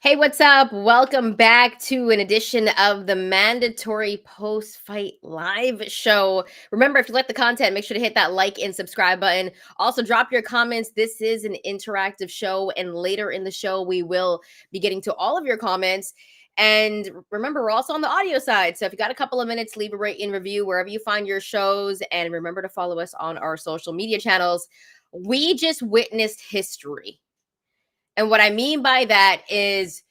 Hey, what's up? Welcome back to an edition of the Mandatory Post-Fight Live Show. Remember, if you like the content, make sure to hit that like and subscribe button. Also, drop your comments. This is an interactive show, and later in the show, we will be getting to all of your comments. And remember, we're also on the audio side. So if you got a couple of minutes, leave a rate and review wherever you find your shows. And remember to follow us on our social media channels. We just witnessed history. And what I mean by that is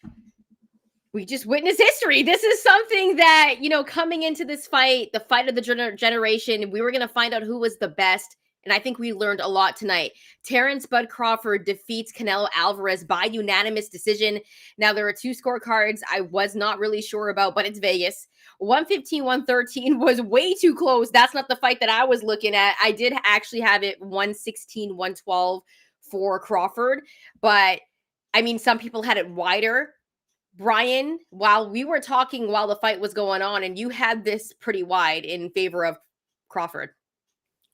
we just witnessed history. This is something that, coming into this fight, the fight of the generation, we were going to find out who was the best. And I think we learned a lot tonight. Terence "Bud" Crawford defeats Canelo Alvarez by unanimous decision. Now, there are two scorecards I was not really sure about, but it's Vegas. 115-113 was way too close. That's not the fight that I was looking at. I did actually have it 116-112 for Crawford. But, I mean, some people had it wider. Bryan, while we were talking while the fight was going on, and you had this pretty wide in favor of Crawford.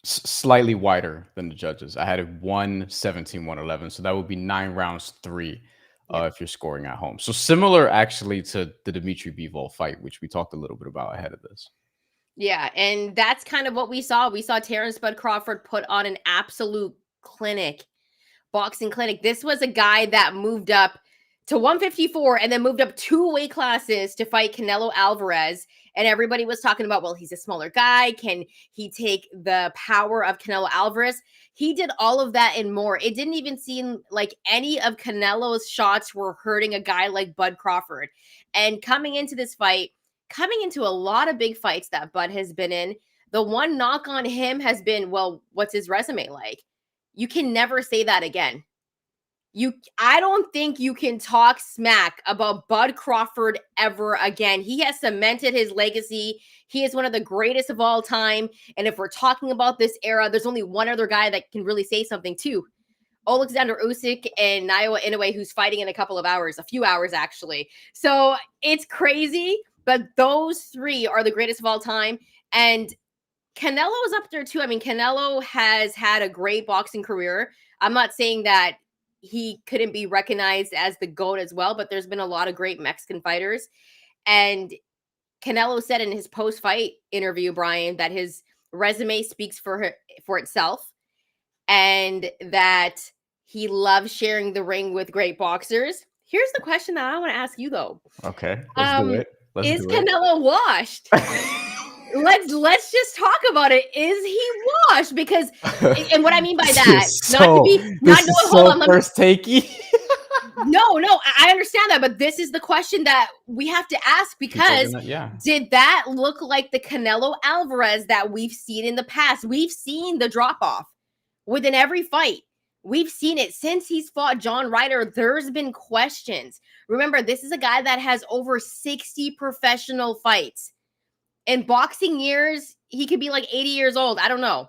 Slightly wider than the judges. I had it 117-111. So that would be 9 rounds 3 if you're scoring at home. So similar actually to the Dimitri Bivol fight, which we talked a little bit about ahead of this. Yeah, and that's kind of what we saw. We saw Terence "Bud" Crawford put on an absolute boxing clinic. This was a guy that moved up to 154 and then moved up 2 weight classes to fight Canelo Alvarez. And everybody was talking about, well, he's a smaller guy. Can he take the power of Canelo Alvarez? He did all of that and more. It didn't even seem like any of Canelo's shots were hurting a guy like Bud Crawford. And coming into this fight, coming into a lot of big fights that Bud has been in, the one knock on him has been, well, what's his resume like? You can never say that again. I don't think you can talk smack about Bud Crawford ever again. He has cemented his legacy. He is one of the greatest of all time. And if we're talking about this era, there's only one other guy that can really say something too. Alexander Usyk and Naoya Inoue, who's fighting in a few hours actually. So it's crazy, but those 3 are the greatest of all time. And Canelo is up there too. I mean, Canelo has had a great boxing career. I'm not saying that he couldn't be recognized as the GOAT as well, but there's been a lot of great Mexican fighters. And Canelo said in his post-fight interview, Bryan, that his resume speaks for itself and that he loves sharing the ring with great boxers. Here's the question that I want to ask you, though. Okay, let's do it. Is Canelo washed? Let's just talk about it. Is he washed? Because, and what I mean by that, first takey. No, I understand that, but this is the question that we have to ask because did that look like the Canelo Alvarez that we've seen in the past? We've seen the drop off within every fight. We've seen it since he's fought John Ryder. There's been questions. Remember, this is a guy that has over 60 professional fights. In boxing years, he could be like 80 years old. I don't know.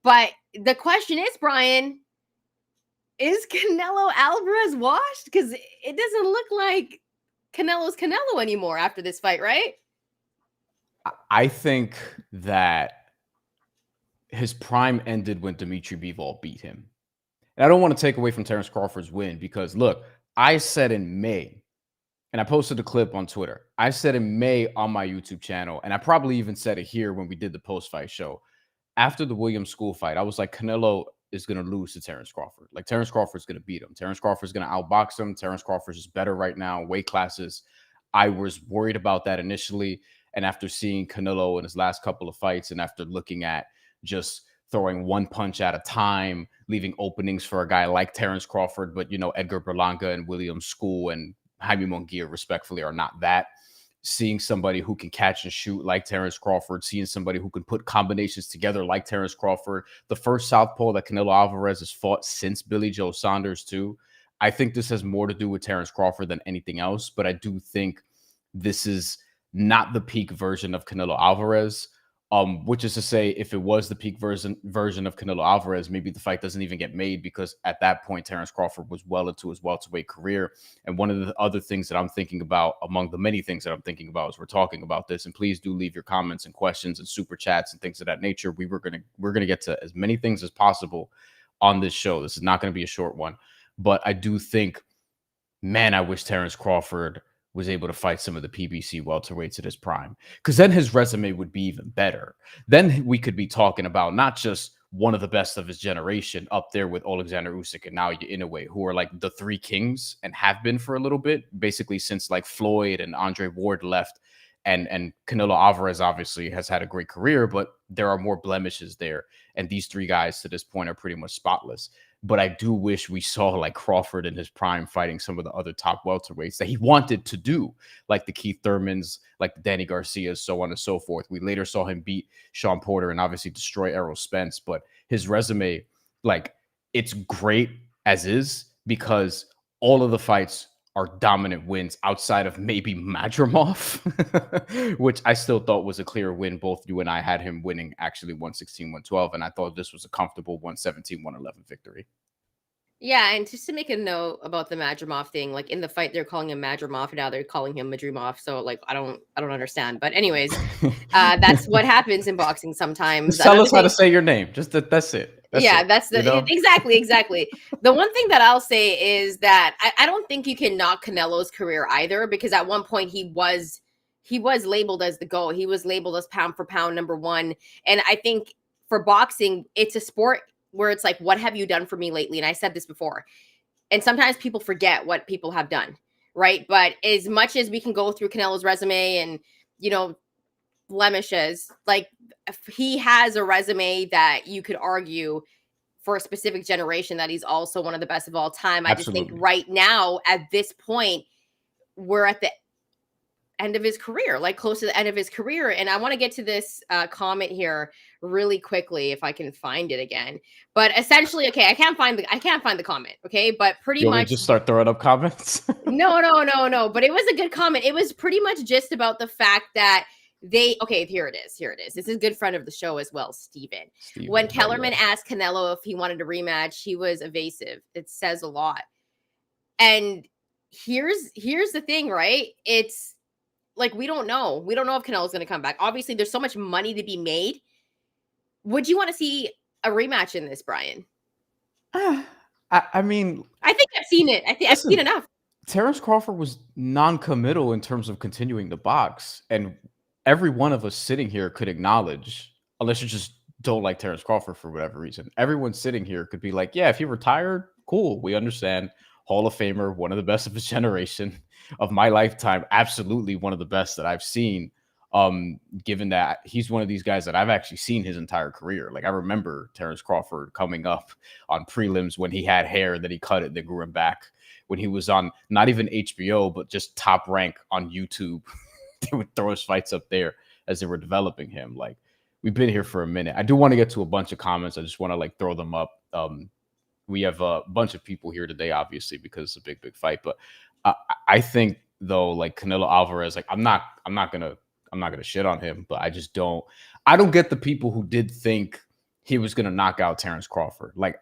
But the question is, Bryan, is Canelo Alvarez washed? Because it doesn't look like Canelo's Canelo anymore after this fight, right? I think that his prime ended when Dimitri Bivol beat him. And I don't want to take away from Terence Crawford's win because, look, I said in May and I posted a clip on Twitter. I said in May on my YouTube channel, and I probably even said it here when we did the post-fight show. After the Williams School fight, I was like, Canelo is going to lose to Terence Crawford. Like, Terence Crawford's going to beat him. Terence Crawford's going to outbox him. Terence Crawford's just better right now, weight classes. I was worried about that initially. And after seeing Canelo in his last couple of fights, and after looking at just throwing one punch at a time, leaving openings for a guy like Terence Crawford, but, you know, Edgar Berlanga and Williams School and Jaime Munguia, respectfully, are not that. Seeing somebody who can catch and shoot like Terence Crawford, seeing somebody who can put combinations together like Terence Crawford, the first southpaw that Canelo Alvarez has fought since Billy Joe Saunders too. I think this has more to do with Terence Crawford than anything else, but I do think this is not the peak version of Canelo Alvarez. Which is to say, if it was the peak version of Canelo Alvarez, maybe the fight doesn't even get made, because at that point, Terence Crawford was well into his welterweight career. And one of the other things that I'm thinking about, among the many things that I'm thinking about as we're talking about this, and please do leave your comments and questions and super chats and things of that nature. We're gonna get to as many things as possible on this show. This is not going to be a short one, but I do think, man, I wish Terence Crawford was able to fight some of the PBC welterweights at his prime, because then his resume would be even better. Then we could be talking about not just one of the best of his generation up there with Alexander Usyk and Naoya Inoue, who are like the three kings and have been for a little bit, basically since like Floyd and Andre Ward left. And Canelo Alvarez obviously has had a great career, but there are more blemishes there. And these three guys to this point are pretty much spotless. But I do wish we saw like Crawford in his prime fighting some of the other top welterweights that he wanted to do, like the Keith Thurmans, like the Danny Garcias, so on and so forth. We later saw him beat Sean Porter and obviously destroy Errol Spence. But his resume, like, it's great as is, because all of the fights are dominant wins outside of maybe Madrimov, which I still thought was a clear win. Both you and I had him winning actually 116, 112, and I thought this was a comfortable 117, 111 victory. Yeah, and just to make a note about the Madrimov thing, like in the fight they're calling him Madrimov, and now they're calling him Madrimov. So like I don't understand. But anyways, that's what happens in boxing sometimes. Just tell us how to say your name. Just that's it. Yeah, that's the exactly. The one thing that I'll say is that I don't think you can knock Canelo's career either, because at one point he was labeled as the GOAT. He was labeled as pound for pound number one. And I think for boxing, it's a sport where it's like, what have you done for me lately? And I said this before. And sometimes people forget what people have done, right? But as much as we can go through Canelo's resume and, you know, blemishes, like he has a resume that you could argue for a specific generation that he's also one of the best of all time. I just think right now at this point, we're at the end of his career, like close to the end of his career. And I want to get to this comment here really quickly if I can find it again. But essentially, okay, I can't find the comment. Okay, but pretty much just start throwing up comments. No. But it was a good comment. It was pretty much just about the fact that here it is. This is a good friend of the show as well, Steven. When Kellerman asked Canelo if he wanted a rematch, he was evasive. It says a lot. And here's the thing, right? It's like we don't know. We don't know if Canelo's going to come back. Obviously, there's so much money to be made. Would you want to see a rematch in this, Brian? I mean, I think I've seen it. I've seen enough. Terence Crawford was non-committal in terms of continuing the box, and every one of us sitting here could acknowledge, unless you just don't like Terence Crawford for whatever reason, everyone sitting here could be like, yeah, if he retired, cool, we understand. Hall of Famer, one of the best of his generation, of my lifetime, absolutely one of the best that I've seen. Given that he's one of these guys that I've actually seen his entire career. Like, I remember Terence Crawford coming up on prelims when he had hair, that he cut it, then grew him back. When he was on not even HBO, but just Top Rank on YouTube, they would throw his fights up there as they were developing him. Like, we've been here for a minute. I do want to get to a bunch of comments. I just want to like throw them up. We have a bunch of people here today, obviously, because it's a big fight. But I think though, like Canelo Alvarez, like I'm not gonna shit on him, but I don't get the people who did think he was gonna knock out Terence Crawford. Like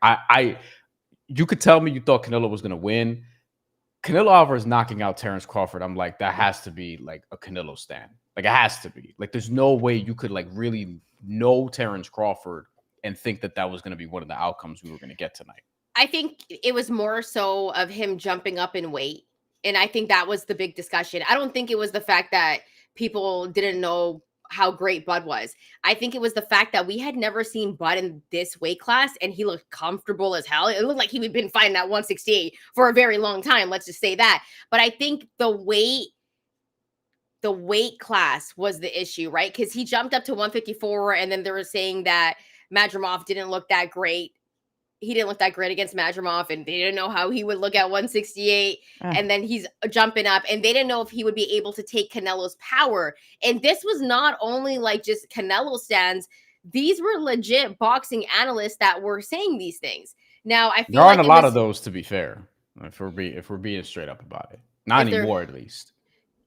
you could tell me you thought Canelo was gonna win. Canelo Alvarez knocking out Terence Crawford, I'm like, that has to be like a Canelo stand. Like, it has to be. Like, there's no way you could like really know Terence Crawford and think that was going to be one of the outcomes we were going to get tonight. I think it was more so of him jumping up in weight And I think that was the big discussion. I don't think it was the fact that people didn't know how great Bud was. I think it was the fact that we had never seen Bud in this weight class, and he looked comfortable as hell. It looked like he had been fighting at 168 for a very long time. Let's just say that. But I think the weight class was the issue, right? Because he jumped up to 154, and then they were saying that Madrimov didn't look that great. He didn't look that great against Madrimov, and they didn't know how he would look at 168. And then he's jumping up, and they didn't know if he would be able to take Canelo's power. And this was not only like just Canelo stands. These were legit boxing analysts that were saying these things. Now, I feel there aren't a lot of those, to be fair, if we're being straight up about it. Not anymore, at least.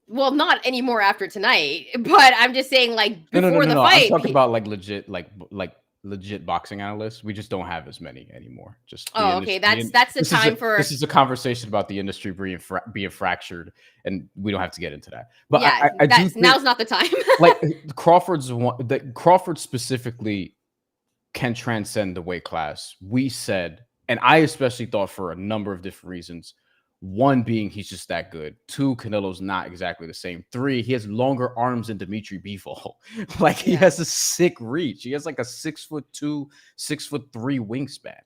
Well, not anymore after tonight, but I'm just saying, like, before the fight. I'm talking about like legit boxing analysts. We just don't have as many anymore. Just okay, that's the time for. This is a conversation about the industry being fractured, and we don't have to get into that. But yeah, I do think, now's not the time. like Crawford specifically can transcend the weight class. We said, and I especially thought for a number of different reasons. One being he's just that good. Two, Canelo's not exactly the same. Three, he has longer arms than Dimitri Bivol. Like he has a sick reach. He has like a 6'2", 6'3" wingspan.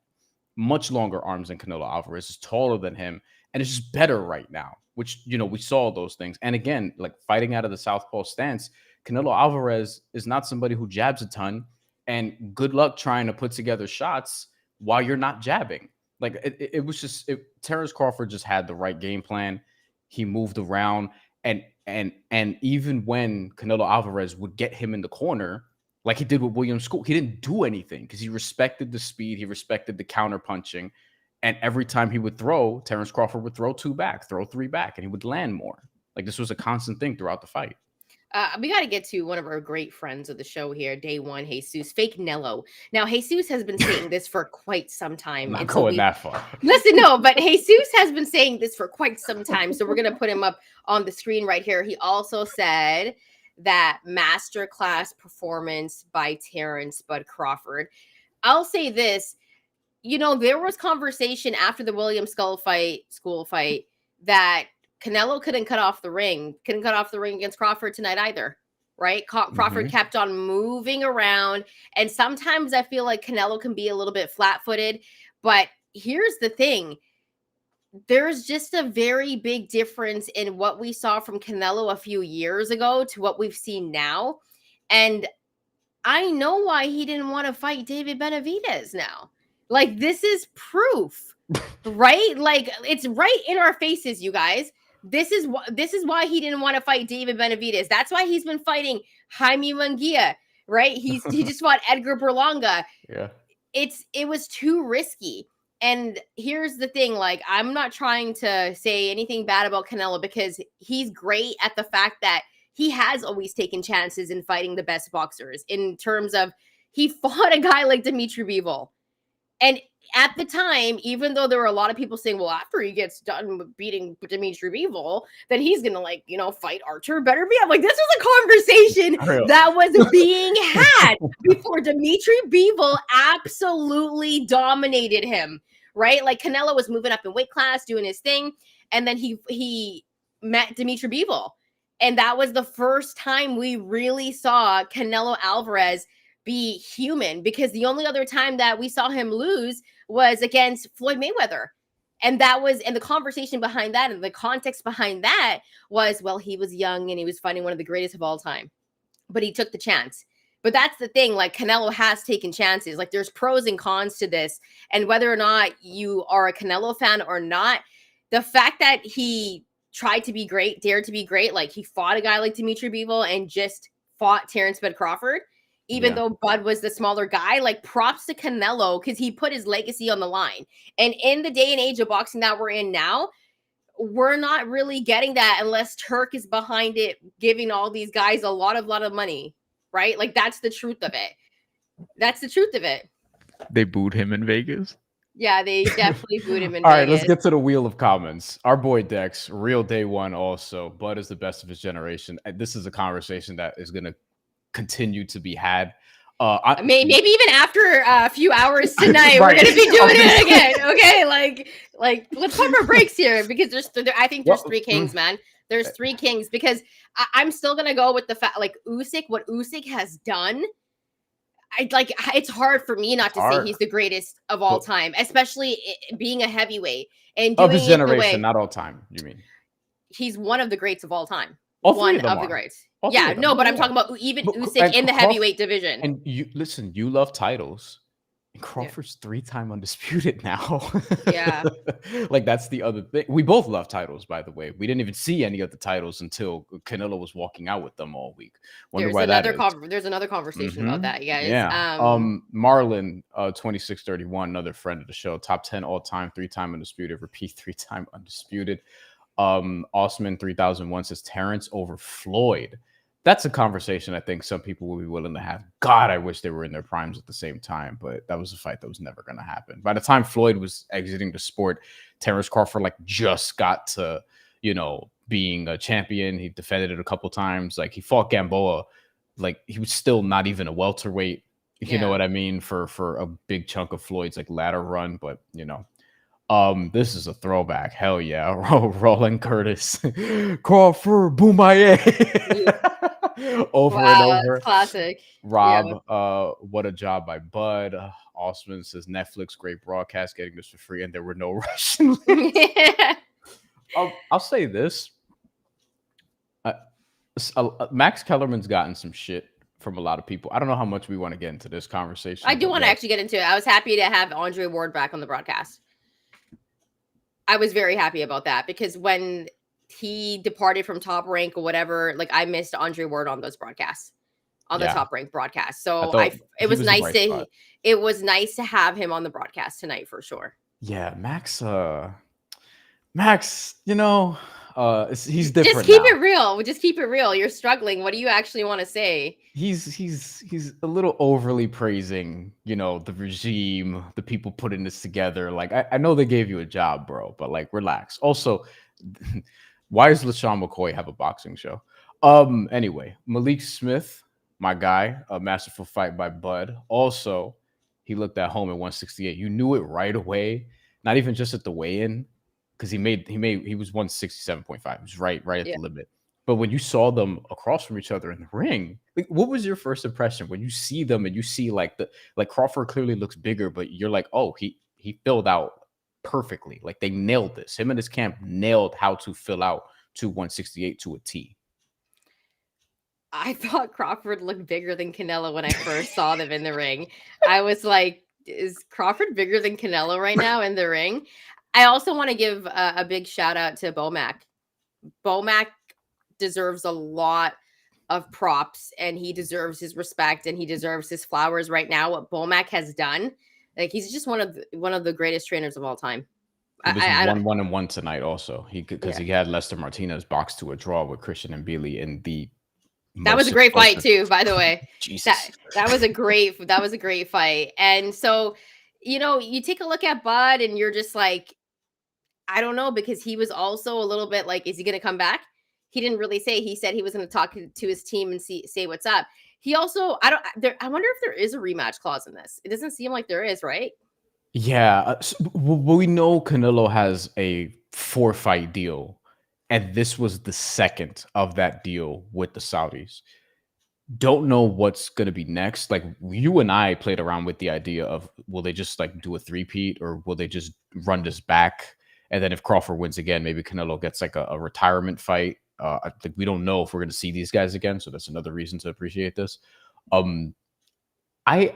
Much longer arms than Canelo Alvarez. Is taller than him, and it's just better right now. Which we saw those things. And again, like fighting out of the southpaw stance, Canelo Alvarez is not somebody who jabs a ton. And good luck trying to put together shots while you're not jabbing. Like it was just Terence Crawford just had the right game plan. He moved around, and even when Canelo Alvarez would get him in the corner, like he did with William School, he didn't do anything because he respected the speed, he respected the counter punching, and every time he would throw, Terence Crawford would throw 2 back, throw 3 back, and he would land more. Like this was a constant thing throughout the fight. We got to get to one of our great friends of the show here, Day One, Jesus, Fake Nello. Now, Jesus has been saying this for quite some time. I'm not going that far. Listen, no, but Jesus has been saying this for quite some time. So we're going to put him up on the screen right here. He also said that masterclass performance by Terence Bud Crawford. I'll say this. There was conversation after the William School fight that Canelo couldn't cut off the ring against Crawford tonight either, right? Crawford kept on moving around, and sometimes I feel like Canelo can be a little bit flat-footed, but here's the thing. There's just a very big difference in what we saw from Canelo a few years ago to what we've seen now, and I know why he didn't want to fight David Benavidez now. Like, this is proof, right? Like, it's right in our faces, you guys. This is why he didn't want to fight David Benavidez. That's why he's been fighting Jaime Munguia, right? He just fought Edgar Berlanga. Yeah. It was too risky. And here's the thing, like, I'm not trying to say anything bad about Canelo because he's great at the fact that he has always taken chances in fighting the best boxers in terms of he fought a guy like Dimitri Bivol. And at the time, even though there were a lot of people saying, well, after he gets done beating Dimitri Bivol, then he's going to, fight Artur Beterbiev. Like, this was a conversation that was being had before Dimitri Bivol absolutely dominated him, right? Like, Canelo was moving up in weight class, doing his thing, and then he met Dimitri Bivol. And that was the first time we really saw Canelo Alvarez be human, because the only other time that we saw him lose was against Floyd Mayweather. And the conversation behind that and the context behind that was, well, he was young and he was fighting one of the greatest of all time, but he took the chance. But that's the thing, like, Canelo has taken chances. Like, there's pros and cons to this. And whether or not you are a Canelo fan or not, the fact that he tried to be great, dared to be great, like he fought a guy like Dimitri Bivol and just fought Terence Bud Crawford, even though Bud was the smaller guy, like, props to Canelo because he put his legacy on the line. And in the day and age of boxing that we're in now, we're not really getting that unless Turk is behind it, giving all these guys a lot of money, right? Like, that's the truth of it. That's the truth of it. They booed him in Vegas. Yeah, they definitely booed him in All Vegas. right, let's get to the wheel of comments. Our boy Dex, real Day One also. Bud is the best of his generation. This is a conversation that is going to continue to be had. Maybe even after a few hours tonight, Right. we're gonna be doing it again. Okay, like let's pump our brakes here because I think there's three kings, man. There's three kings because I'm still gonna go with the fact like Usyk. What Usyk has done, it's hard for me not to say he's the greatest of all time, especially being a heavyweight and doing of his it generation, the way not all time. You mean he's one of the greats of all time. all One three of them the are. greats. All three Yeah, of them. no, but Yeah, I'm talking about even But- Usyk and in the Crawford- heavyweight division. And you listen, you love titles. And Crawford's 3-time undisputed now. Yeah. Like that's the other thing. We both love titles, by the way. We didn't even see any of the titles until Canelo was walking out with them all week. Wonder why that is. There's another conversation about that, guys. Yeah. Marlon 2631, another friend of the show, top 10 all time, 3-time undisputed, repeat 3-time undisputed. Osman 3001 says Terence over Floyd. That's a conversation I think some people will be willing to have. God, I wish they were in their primes at the same time, but that was a fight that was never going to happen. By the time Floyd was exiting the sport, Terence Crawford like just got to, being a champion. He defended it a couple times. Like he fought Gamboa, like he was still not even a welterweight. You know what I mean? For a big chunk of Floyd's like ladder run, but this is a throwback. Hell yeah. Roland Curtis. Crawford, Boomaye. Over and over. Classic. Rob, what a job by Bud. Osman says Netflix, great broadcast, getting this for free, and there were no Russian links. I'll say this. Max Kellerman's gotten some shit from a lot of people. I don't know how much we want to get into this conversation. I do want to actually get into it. I was happy to have Andre Ward back on the broadcast. I was very happy about that because when he departed from Top Rank or whatever, like I missed Andre Ward on those broadcasts, on the Top Rank broadcast. So it was nice to have him on the broadcast tonight for sure. Yeah, Max, he's different. Just keep it real. Just keep it real. You're struggling. What do you actually want to say? He's a little overly praising, the regime, the people putting this together. Like I know they gave you a job, bro, but like relax. Also, why does LaShawn McCoy have a boxing show? Anyway, Malik Smith, my guy, a masterful fight by Bud. Also, he looked at home at 168. You knew it right away, not even just at the weigh-in. Because he was 167.5. He was right at the limit. But when you saw them across from each other in the ring, like, what was your first impression when you see them and you see like Crawford clearly looks bigger, but you're like, oh, he filled out perfectly. Like they nailed this. Him and his camp nailed how to fill out to 168 to a T. I thought Crawford looked bigger than Canelo when I first saw them in the ring. I was like, is Crawford bigger than Canelo right now in the ring? I also want to give a big shout out to Bomac. Bomac deserves a lot of props and he deserves his respect and he deserves his flowers right now. What Bomac has done, like he's just one of the greatest trainers of all time. He was 1-1 tonight also. He had Lester Martinez boxed to a draw with Christian and Billy in the that was a great fight too, by the way. Jesus. That was a great fight. And so, you take a look at Bud and you're just like, I don't know, because he was also a little bit like, is he going to come back? He didn't really say. He said he was going to talk to his team and say what's up. He also, I wonder if there is a rematch clause in this. It doesn't seem like there is, right? Yeah. We know Canelo has a 4-fight deal, and this was the second of that deal with the Saudis. Don't know what's going to be next. Like you and I played around with the idea of, will they just like do a 3-peat or will they just run this back? And then if Crawford wins again, maybe Canelo gets like a retirement fight. I think we don't know if we're going to see these guys again. So that's another reason to appreciate this. I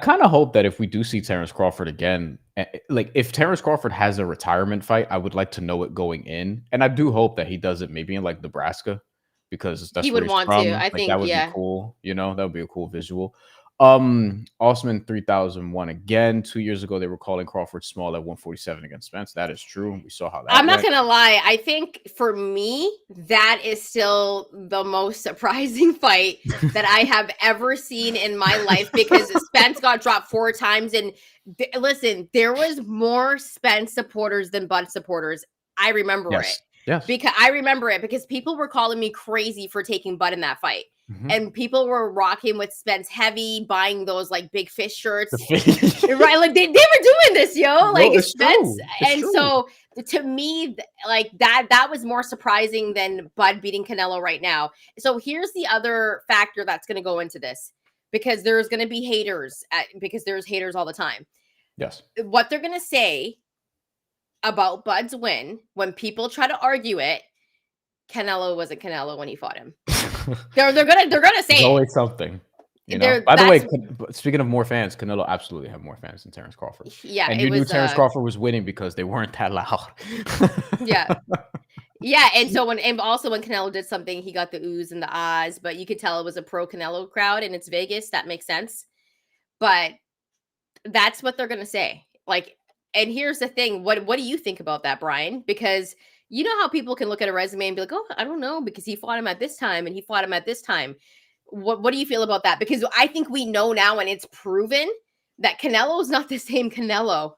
kind of hope that if we do see Terence Crawford again, like if Terence Crawford has a retirement fight, I would like to know it going in. And I do hope that he does it maybe in like Nebraska, because that's he would want to. I think that would be cool. That would be a cool visual. Osman 3001 again. 2 years ago, they were calling Crawford small at 147 against Spence. That is true. We saw how that I'm not going to lie. I think for me, that is still the most surprising fight that I have ever seen in my life, because Spence got dropped 4 times. And listen, there was more Spence supporters than Bud supporters. I remember it. Yes. Because I remember it because people were calling me crazy for taking Bud in that fight. and people were rocking with Spence Heavy, buying those like big fish shirts. The Right, like they were doing this, yo. Like it's Spence, true. It's and true. so to me, like that was more surprising than Bud beating Canelo right now. So here's the other factor that's going to go into this, because there's going to be haters because there's haters all the time. Yes. What they're going to say about Bud's win when people try to argue it, Canelo wasn't Canelo when he fought him. They're gonna say There's always something. You know. By the way, speaking of more fans, Canelo absolutely had more fans than Terence Crawford. Yeah, and you knew Terence Crawford was winning because they weren't that loud. Yeah. Yeah, and so when Canelo did something, he got the oohs and the ahs, but you could tell it was a pro Canelo crowd, and it's Vegas. That makes sense. But that's what they're gonna say. Like, and here's the thing: what do you think about that, Brian? Because you know how people can look at a resume and be like, "Oh, I don't know," because he fought him at this time and he fought him at this time. What do you feel about that? Because I think we know now, and it's proven that Canelo is not the same Canelo.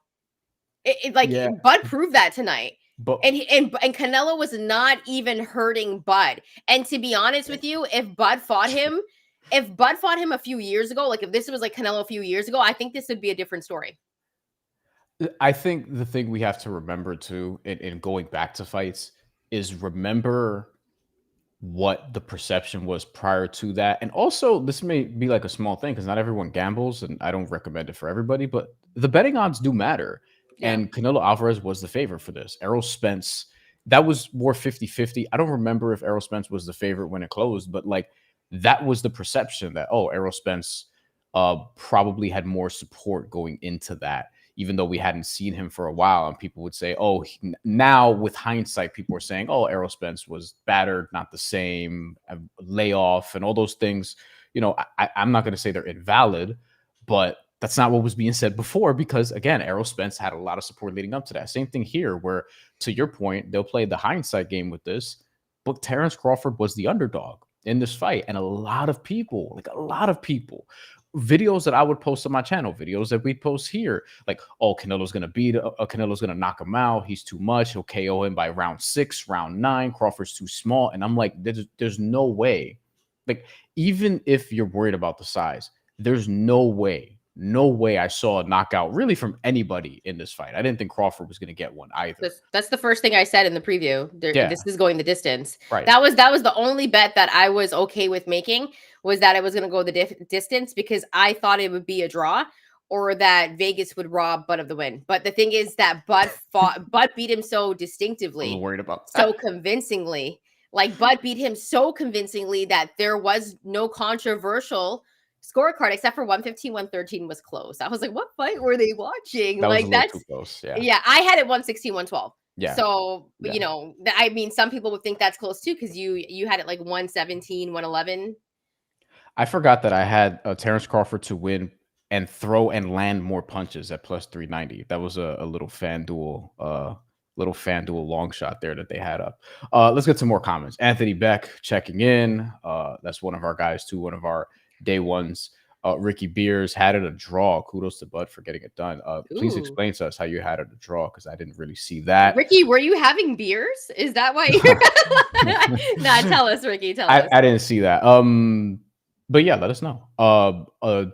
Bud proved that tonight. But and Canelo was not even hurting Bud. And to be honest with you, if Bud fought him a few years ago, like if this was like Canelo a few years ago, I think this would be a different story. I think the thing we have to remember too, in going back to fights, is remember what the perception was prior to that. And also, this may be like a small thing because not everyone gambles, and I don't recommend it for everybody, but the betting odds do matter. Yeah. And Canelo Alvarez was the favorite for this. Errol Spence, that was more 50-50. I don't remember if Errol Spence was the favorite when it closed, but like that was the perception that, oh, Errol Spence probably had more support going into that, even though we hadn't seen him for a while. And people would say, oh, now with hindsight, people are saying, oh, Errol Spence was battered, not the same, layoff, and all those things. You know, I'm not going to say they're invalid, but that's not what was being said before, because again, Errol Spence had a lot of support leading up to that. Same thing here, where to your point, they'll play the hindsight game with this, but Terence Crawford was the underdog in this fight. And a lot of people, videos that I would post on my channel, videos that we post here, like, oh, Canelo's going to beat, Canelo's going to knock him out. He's too much. He'll KO him by round 6, round 9. Crawford's too small. And I'm like, there's no way. Like, even if you're worried about the size, there's no way I saw a knockout really from anybody in this fight. I didn't think Crawford was going to get one either. That's the first thing I said in the preview. This is going the distance. Right. That was the only bet that I was okay with making, was that it was going to go the distance, because I thought it would be a draw or that Vegas would rob Bud of the win. But the thing is that Bud beat him so distinctively. I'm worried about that. So convincingly. Like, Bud beat him so convincingly that there was no controversial scorecard except for 115-113 was close. I was like, what fight were they watching? That's too close. Yeah, I had it 116-112. Yeah. So, you know, I mean, some people would think that's close too, because you had it like 117-111. I forgot that I had Terence Crawford to win and throw and land more punches at plus 390. That was a little FanDuel long shot there that they had up. Let's get some more comments. Anthony Beck checking in. That's one of our guys too, one of our day ones. Ricky Beers had it a draw. Kudos to Bud for getting it done. Please explain to us how you had it a draw, because I didn't really see that. Ricky, were you having beers? Is that why you're Nah, tell us, Ricky. Tell us. I didn't see that. But yeah, let us know.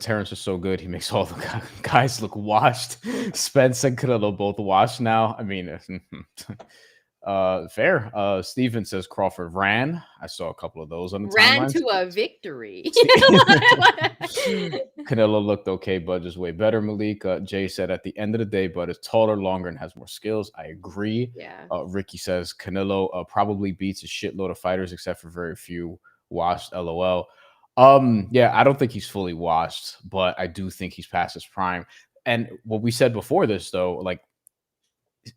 Terence is so good. He makes all the guys look washed. Spence and Canelo both washed now. I mean, fair. Steven says Crawford ran. I saw a couple of those on the timeline. To a victory. Canelo looked okay, Bud is way better. Malik Jay said at the end of the day, Bud is taller, longer, and has more skills. I agree. Yeah. Ricky says Canelo probably beats a shitload of fighters except for very few washed. LOL. Yeah, I don't think he's fully washed, but I do think he's past his prime. And what we said before this, though, like,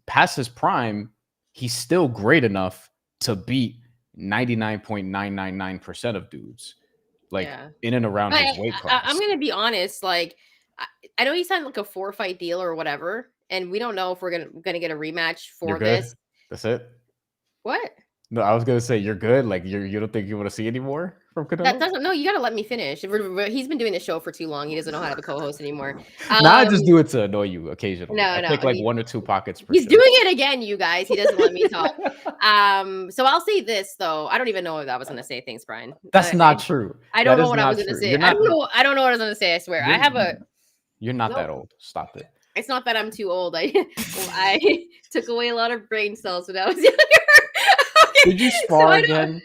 past his prime, he's still great enough to beat 99.999% of dudes, like in and around his weight class. I'm gonna be honest, like, I know he signed like a 4-fight deal or whatever, and we don't know if we're gonna get a rematch for this. That's it. What? No, I was gonna say you're good. Like, you don't think you want to see any more? from Canelo? That doesn't. No, you got to let me finish. He's been doing the show for too long. He doesn't know how to have a co-host anymore. Now I just do it to annoy you occasionally. No, I take like 1 or 2 pockets per he's show. doing it again, you guys. He doesn't let me talk. So I'll say this though. I don't even know what I was going to say. Thanks, Brian. That's not true. I don't know what I was going to say. I don't know. I don't know what I was going to say. I swear. I have a. You're not that old. Stop it. It's not that I'm too old. I took away a lot of brain cells when I was younger. Okay, did you spar again?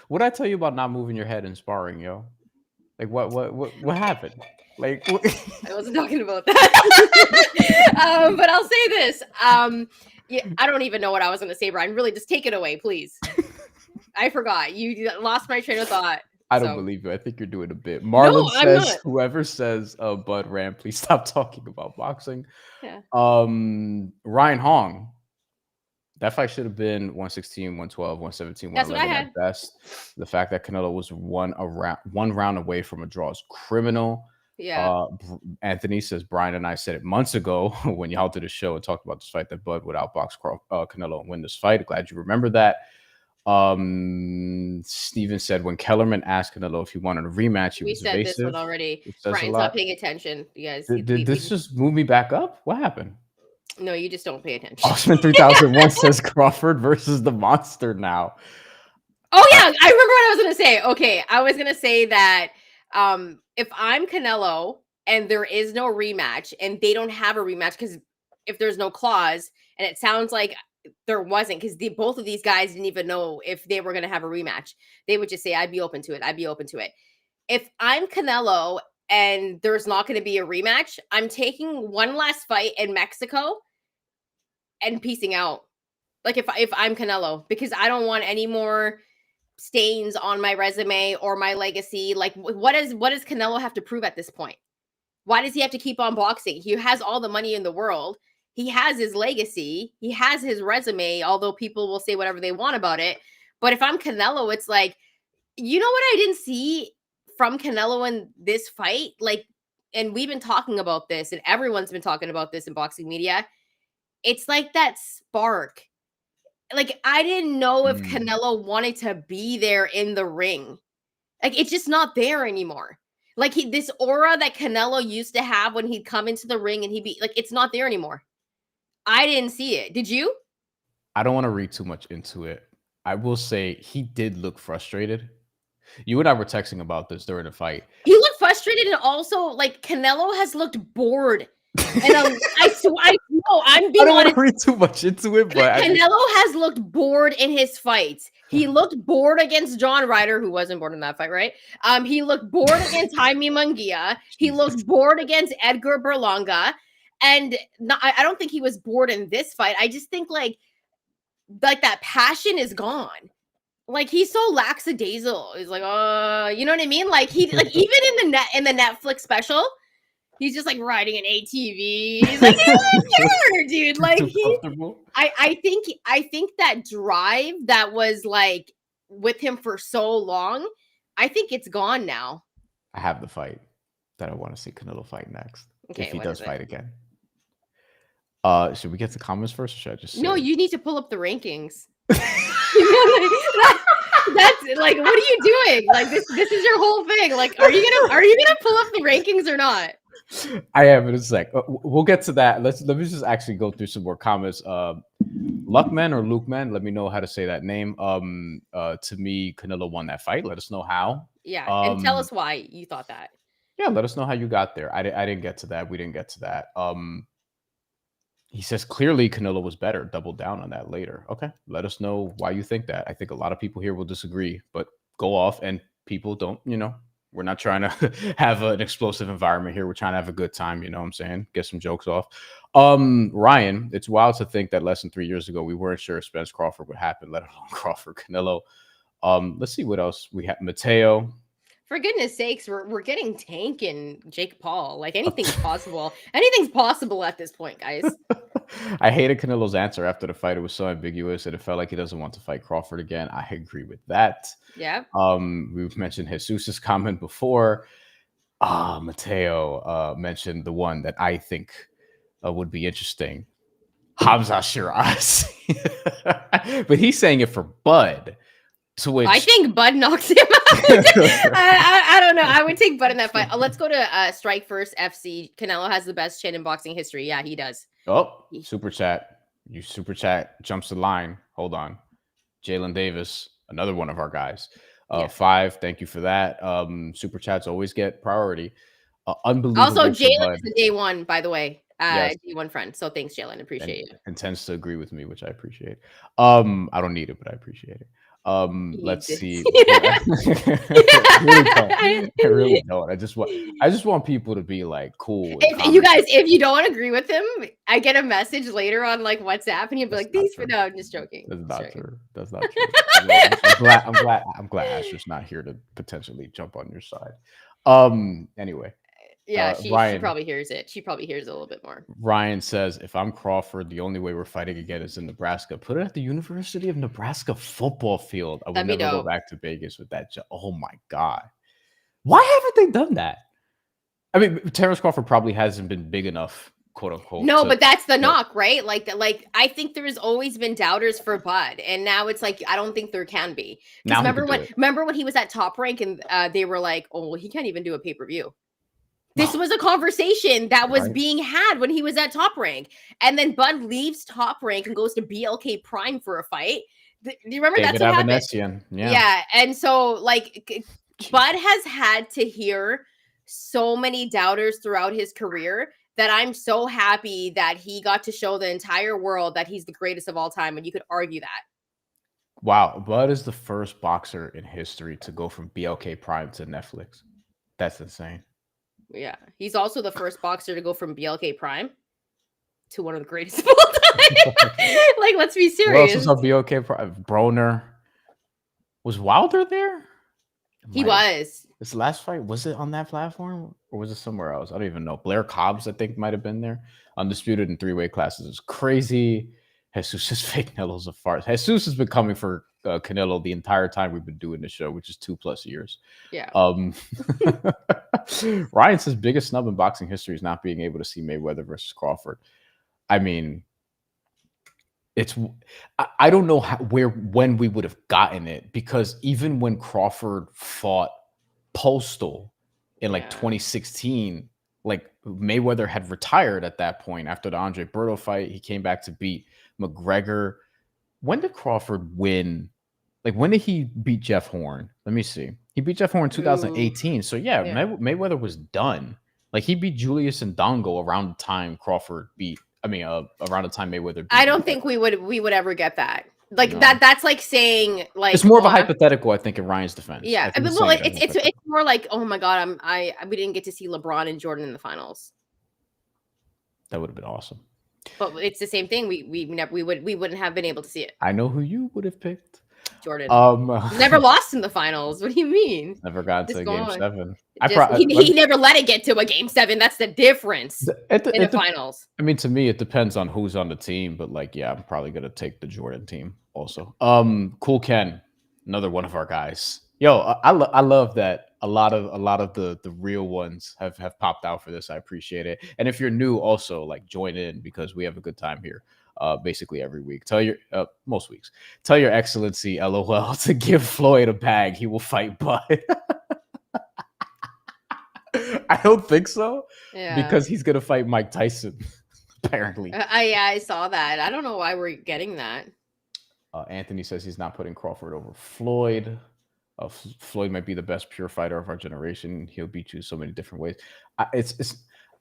What did I tell you about not moving your head in sparring, yo? Like what happened? Like I wasn't talking about that. But I'll say this. Yeah, I don't even know what I was going to say, Brian. Really, just take it away, please. I forgot. You lost my train of thought. I don't believe you. I think you're doing a bit. Marlon says, whoever says Bud Ram, please stop talking about boxing. Yeah. Ryan Hong. That fight should have been 116, 112, 117, 111 at best. The fact that Canelo was one round away from a draw is criminal. Yeah. Anthony says, Brian and I said it months ago when y'all did a show and talked about this fight that Bud would outbox Canelo and win this fight. Glad you remember that. Steven said when Kellerman asked Canelo if he wanted a rematch, he was evasive. We said this one already. Brian's not paying attention. You guys. Did this just move me back up? What happened? No, you just don't pay attention. Osman 3001 says Crawford versus the monster now. Oh yeah, I remember what I was gonna say. Okay, I was gonna say that if I'm Canelo and there is no rematch and they don't have a rematch because if there's no clause, and it sounds like there wasn't because both of these guys didn't even know if they were gonna have a rematch. They would just say, I'd be open to it. I'd be open to it. If I'm Canelo and there's not going to be a rematch, I'm taking one last fight in Mexico and piecing out. Like if I'm Canelo, because I don't want any more stains on my resume or my legacy. Like what does Canelo have to prove at this point? Why does he have to keep on boxing? He has all the money in the world. He has his legacy. He has his resume, although people will say whatever they want about it. But if I'm Canelo, it's like, you know what I didn't see from Canelo in this fight? Like, and we've been talking about this and everyone's been talking about this in boxing media. It's like that spark. Like, I didn't know if Canelo wanted to be there in the ring. Like, it's just not there anymore. Like, this aura that Canelo used to have when he'd come into the ring and he'd be like, it's not there anymore. I didn't see it. Did you? I don't want to read too much into it. I will say he did look frustrated. You and I were texting about this during the fight. He looked frustrated, and also like Canelo has looked bored. And I know I'm being honest. I don't want to read too much into it, but Canelo has looked bored in his fights. He looked bored against John Ryder, who wasn't bored in that fight, right? He looked bored against Jaime Munguia. He looked bored against Edgar Berlanga, and I don't think he was bored in this fight. I just think like that passion is gone. Like he's so lackadaisical. He's like, you know what I mean? Like he like even in the Netflix special, he's just like riding an ATV. He's like, sure, dude. Like I think that drive that was like with him for so long, I think it's gone now. I have the fight that I want to see Canelo fight next. Okay, if he does fight again. Should we get the comments first, or should I just say No, you need to pull up the rankings. That's like, what are you doing? Like this is your whole thing. Like, are you gonna pull up the rankings or not? I am in a sec. We'll get to that. Let me just actually go through some more comments. Luckman or Lukeman, let me know how to say that name. To me, Canelo won that fight. Let us know how. Yeah, and tell us why you thought that. Yeah, let us know how you got there. I didn't get to that. We didn't get to that. He says clearly Canelo was better. Double down on that later. Okay, let us know why you think that. I think a lot of people here will disagree, but go off, and people don't, we're not trying to have an explosive environment here. We're trying to have a good time, you know what I'm saying? Get some jokes off. Ryan, it's wild to think that less than 3 years ago, we weren't sure if Spence Crawford would happen, let alone Crawford Canelo. Let's see what else we have. Mateo. For goodness sakes, we're getting Tank and Jake Paul. Like anything's possible. Anything's possible at this point, guys. I hated Canelo's answer after the fight. It was so ambiguous and it felt like he doesn't want to fight Crawford again. I agree with that. Yeah. We've mentioned Jesus's comment before. Mateo mentioned the one that I think would be interesting. Hamza Shiraz. But he's saying it for Bud. To which I think Bud knocks him out. I don't know. I would take Bud in that fight. Let's go to Strike First FC. Canelo has the best chin in boxing history. Yeah, he does. Oh, super chat. You super chat jumps the line. Hold on. Jalen Davis, another one of our guys. 5. Thank you for that. Super chats always get priority. Unbelievable. Also, Jalen is a day one, by the way. Yes. Day one friend. So thanks, Jalen. Appreciate you. And tends to agree with me, which I appreciate. I don't need it, but I appreciate it. Let's see. I really don't. I just want people to be like cool. If you don't agree with him, I get a message later on like WhatsApp, and you'll be like, "These for no." I'm just joking. That's not true. That's not true. I'm glad Asher's not here to potentially jump on your side. Anyway. Yeah, she probably hears it. She probably hears it a little bit more. Ryan says, if I'm Crawford, the only way we're fighting again is in Nebraska. Put it at the University of Nebraska football field. I would never go back to Vegas with that. Oh my God. Why haven't they done that? I mean, Terence Crawford probably hasn't been big enough, quote unquote. No, but that's the knock, right? Like I think there's always been doubters for Bud, and now it's like I don't think there can be. Now remember when he was at Top Rank and they were like, "Oh, well, he can't even do a pay-per-view." This was a conversation that was being had when he was at Top Rank. And then Bud leaves Top Rank and goes to BLK Prime for a fight. Do you remember that's what happened? Yeah. And so, like, Bud has had to hear so many doubters throughout his career that I'm so happy that he got to show the entire world that he's the greatest of all time. And you could argue that. Wow. Bud is the first boxer in history to go from BLK Prime to Netflix. That's insane. Yeah, he's also the first boxer to go from BLK Prime to one of the greatest of all time. Like, let's be serious. Who else was on BLK Prime? Broner. Was Wilder there? He was. This last fight, was it on that platform or was it somewhere else? I don't even know. Blair Cobbs, I think, might have been there. Undisputed in 3-way classes. It's crazy. Jesus' fake Canelo's a farce. Jesus has been coming for Canelo the entire time we've been doing the show, which is 2+ years. Yeah. Ryan says biggest snub in boxing history is not being able to see Mayweather versus Crawford. I mean, I don't know when we would have gotten it, because even when Crawford fought Postal in 2016, like Mayweather had retired at that point after the Andre Berto fight. He came back to beat McGregor. When did Crawford win? Like, when did he beat Jeff Horn? Let me see. He beat Jeff Horn in 2018. So yeah. Mayweather was done. Like, he beat Julius Ndongo around the time Crawford beat. Around the time Mayweather beat. I don't think we would ever get that. Like that's like saying like it's more of a hypothetical, I think, in Ryan's defense. Yeah, it's more like, oh my God, we didn't get to see LeBron and Jordan in the finals. That would have been awesome. But it's the same thing. We wouldn't have been able to see it. I know who you would have picked. Jordan. Never lost in the finals. What do you mean? Never got to Game 7. He never let it get to a Game 7. That's the difference in the finals. I mean, to me, it depends on who's on the team, but like, yeah, I'm probably gonna take the Jordan team also. Cool Ken, another one of our guys. Yo, I love that a lot of the real ones have popped out for this. I appreciate it. And if you're new, also like join in, because we have a good time here. Basically every week. Most weeks. Tell your excellency, LOL, to give Floyd a bag. He will fight Bud. I don't think so. Yeah. Because he's gonna fight Mike Tyson, apparently. I saw that. I don't know why we're getting that. Anthony says he's not putting Crawford over Floyd. Floyd might be the best pure fighter of our generation. He'll beat you so many different ways. I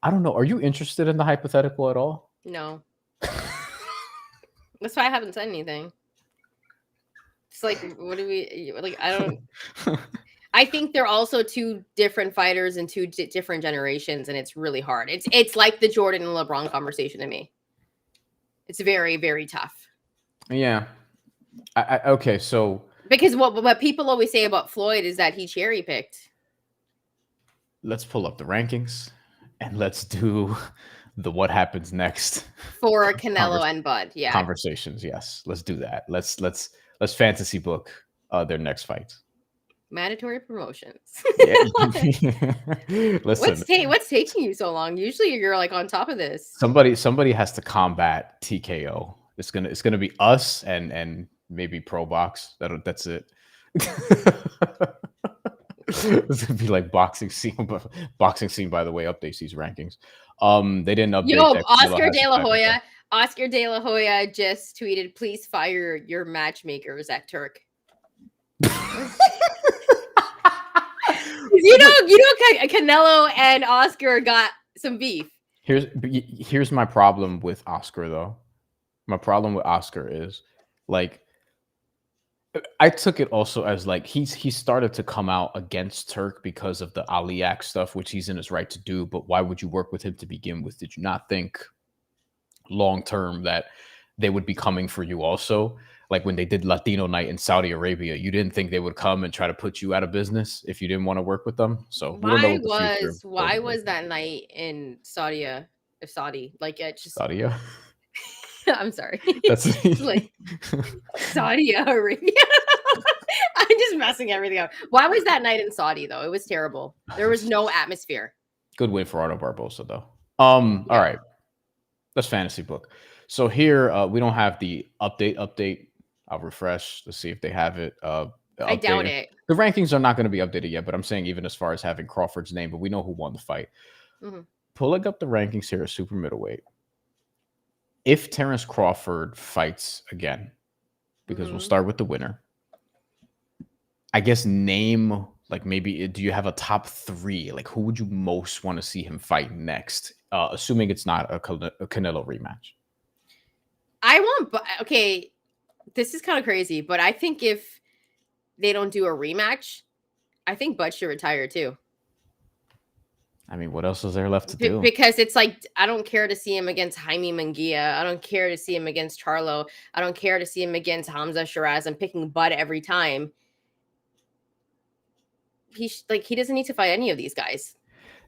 don't know. Are you interested in the hypothetical at all? No. That's why I haven't said anything. It's like, what do we like? I don't. I think they're also two different fighters and two different generations, and it's really hard. It's like the Jordan and LeBron conversation to me. It's very, very tough. Yeah. Okay, so because what people always say about Floyd is that he cherry picked. Let's pull up the rankings and let's do the what happens next for Canelo and Bud. Yeah, conversations. Yes, let's do that. Let's fantasy book their next fight. Mandatory promotions. Listen, what's taking you so long? Usually you're like on top of this. Somebody has to combat TKO. It's gonna be us and maybe Pro Box. That's it. This would be like boxing scene. Boxing scene, by the way, updates these rankings. They didn't update Yo, that Canelo Oscar has De La 5 Hoya. Oscar De La Hoya just tweeted, "Please fire your matchmakers at Turk." Canelo and Oscar got some beef. Here's my problem with Oscar though. My problem with Oscar is like I took it also as like he started to come out against Turk because of the Ali Act stuff, which he's in his right to do. But why would you work with him to begin with? Did you not think long term that they would be coming for you also? Like when they did Latino Night in Saudi Arabia, you didn't think they would come and try to put you out of business if you didn't want to work with them. So we don't know what the future. Why was that night in Saudi? Like it just Saudi? I'm sorry. That's like Saudi Arabia. I'm just messing everything up. Why was that night in Saudi though? It was terrible. There was no atmosphere. Good win for Arno Barbosa though. All right. That's fantasy book. So here we don't have the update. I'll refresh to see if they have it. I doubt it. The rankings are not going to be updated yet, but I'm saying even as far as having Crawford's name, but we know who won the fight. Pulling up the rankings here at super middleweight. If Terence Crawford fights again, because we'll start with the winner, I guess name, like maybe, do you have a top 3? Like who would you most want to see him fight next? Assuming it's not a Canelo rematch. Okay, this is kind of crazy, but I think if they don't do a rematch, I think Bud should retire too. I mean, what else is there left to do? Because it's like, I don't care to see him against Jaime Munguia. I don't care to see him against Charlo. I don't care to see him against Hamza Shiraz. I'm picking Bud every time. He doesn't need to fight any of these guys.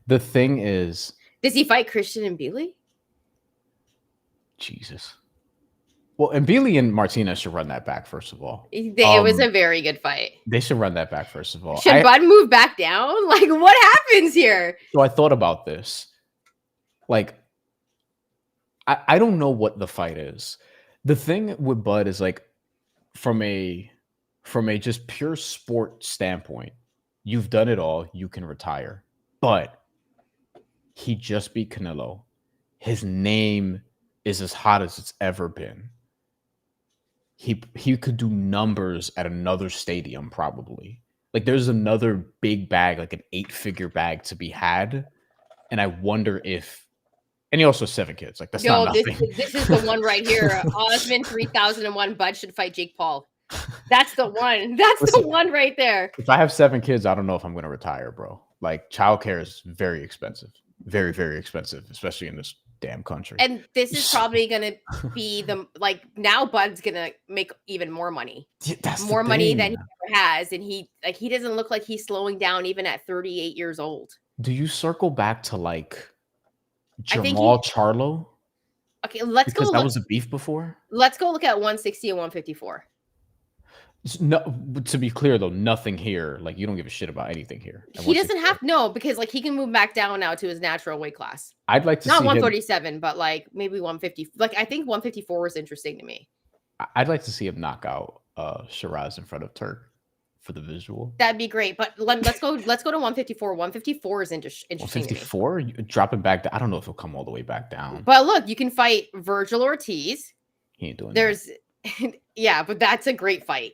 The thing is, does he fight Christian Mbili? Jesus. Well, Mbili and Martinez should run that back, first of all. It was a very good fight. They should run that back, first of all. Should Bud move back down? Like, what happens here? So I thought about this. Like, I don't know what the fight is. The thing with Bud is like, from a just pure sport standpoint, you've done it all. You can retire. But he just beat Canelo. His name is as hot as it's ever been. He could do numbers at another stadium probably. Like there's another big bag, like an 8-figure bag to be had. And I wonder if, and he also has 7 kids. Like that's not nothing. This is the one right here. Osman 3001. Bud should fight Jake Paul. That's the one. Listen, the one right there. If I have 7 kids, I don't know if I'm going to retire, bro. Like childcare is very expensive. Very, very expensive, especially in this damn country. And this is probably going to be now Bud's going to make even more money. Yeah, that's more money than he ever has. And he doesn't look like he's slowing down even at 38 years old. Do you circle back to like Jamal Charlo? Okay, let's go. That was a beef before. Let's go look at 160 and 154. No, to be clear though, nothing here. Like you don't give a shit about anything here. He doesn't have because like he can move back down now to his natural weight class. I'd like to not see 147, but like maybe 150. Like I think 154 is interesting to me. I'd like to see him knock out Shiraz in front of Turk for the visual. That'd be great. But let's go to 154. 154 is interesting. 154, dropping back. I don't know if he'll come all the way back down. But look, you can fight Virgil Ortiz. He ain't doing that. Yeah, but that's a great fight.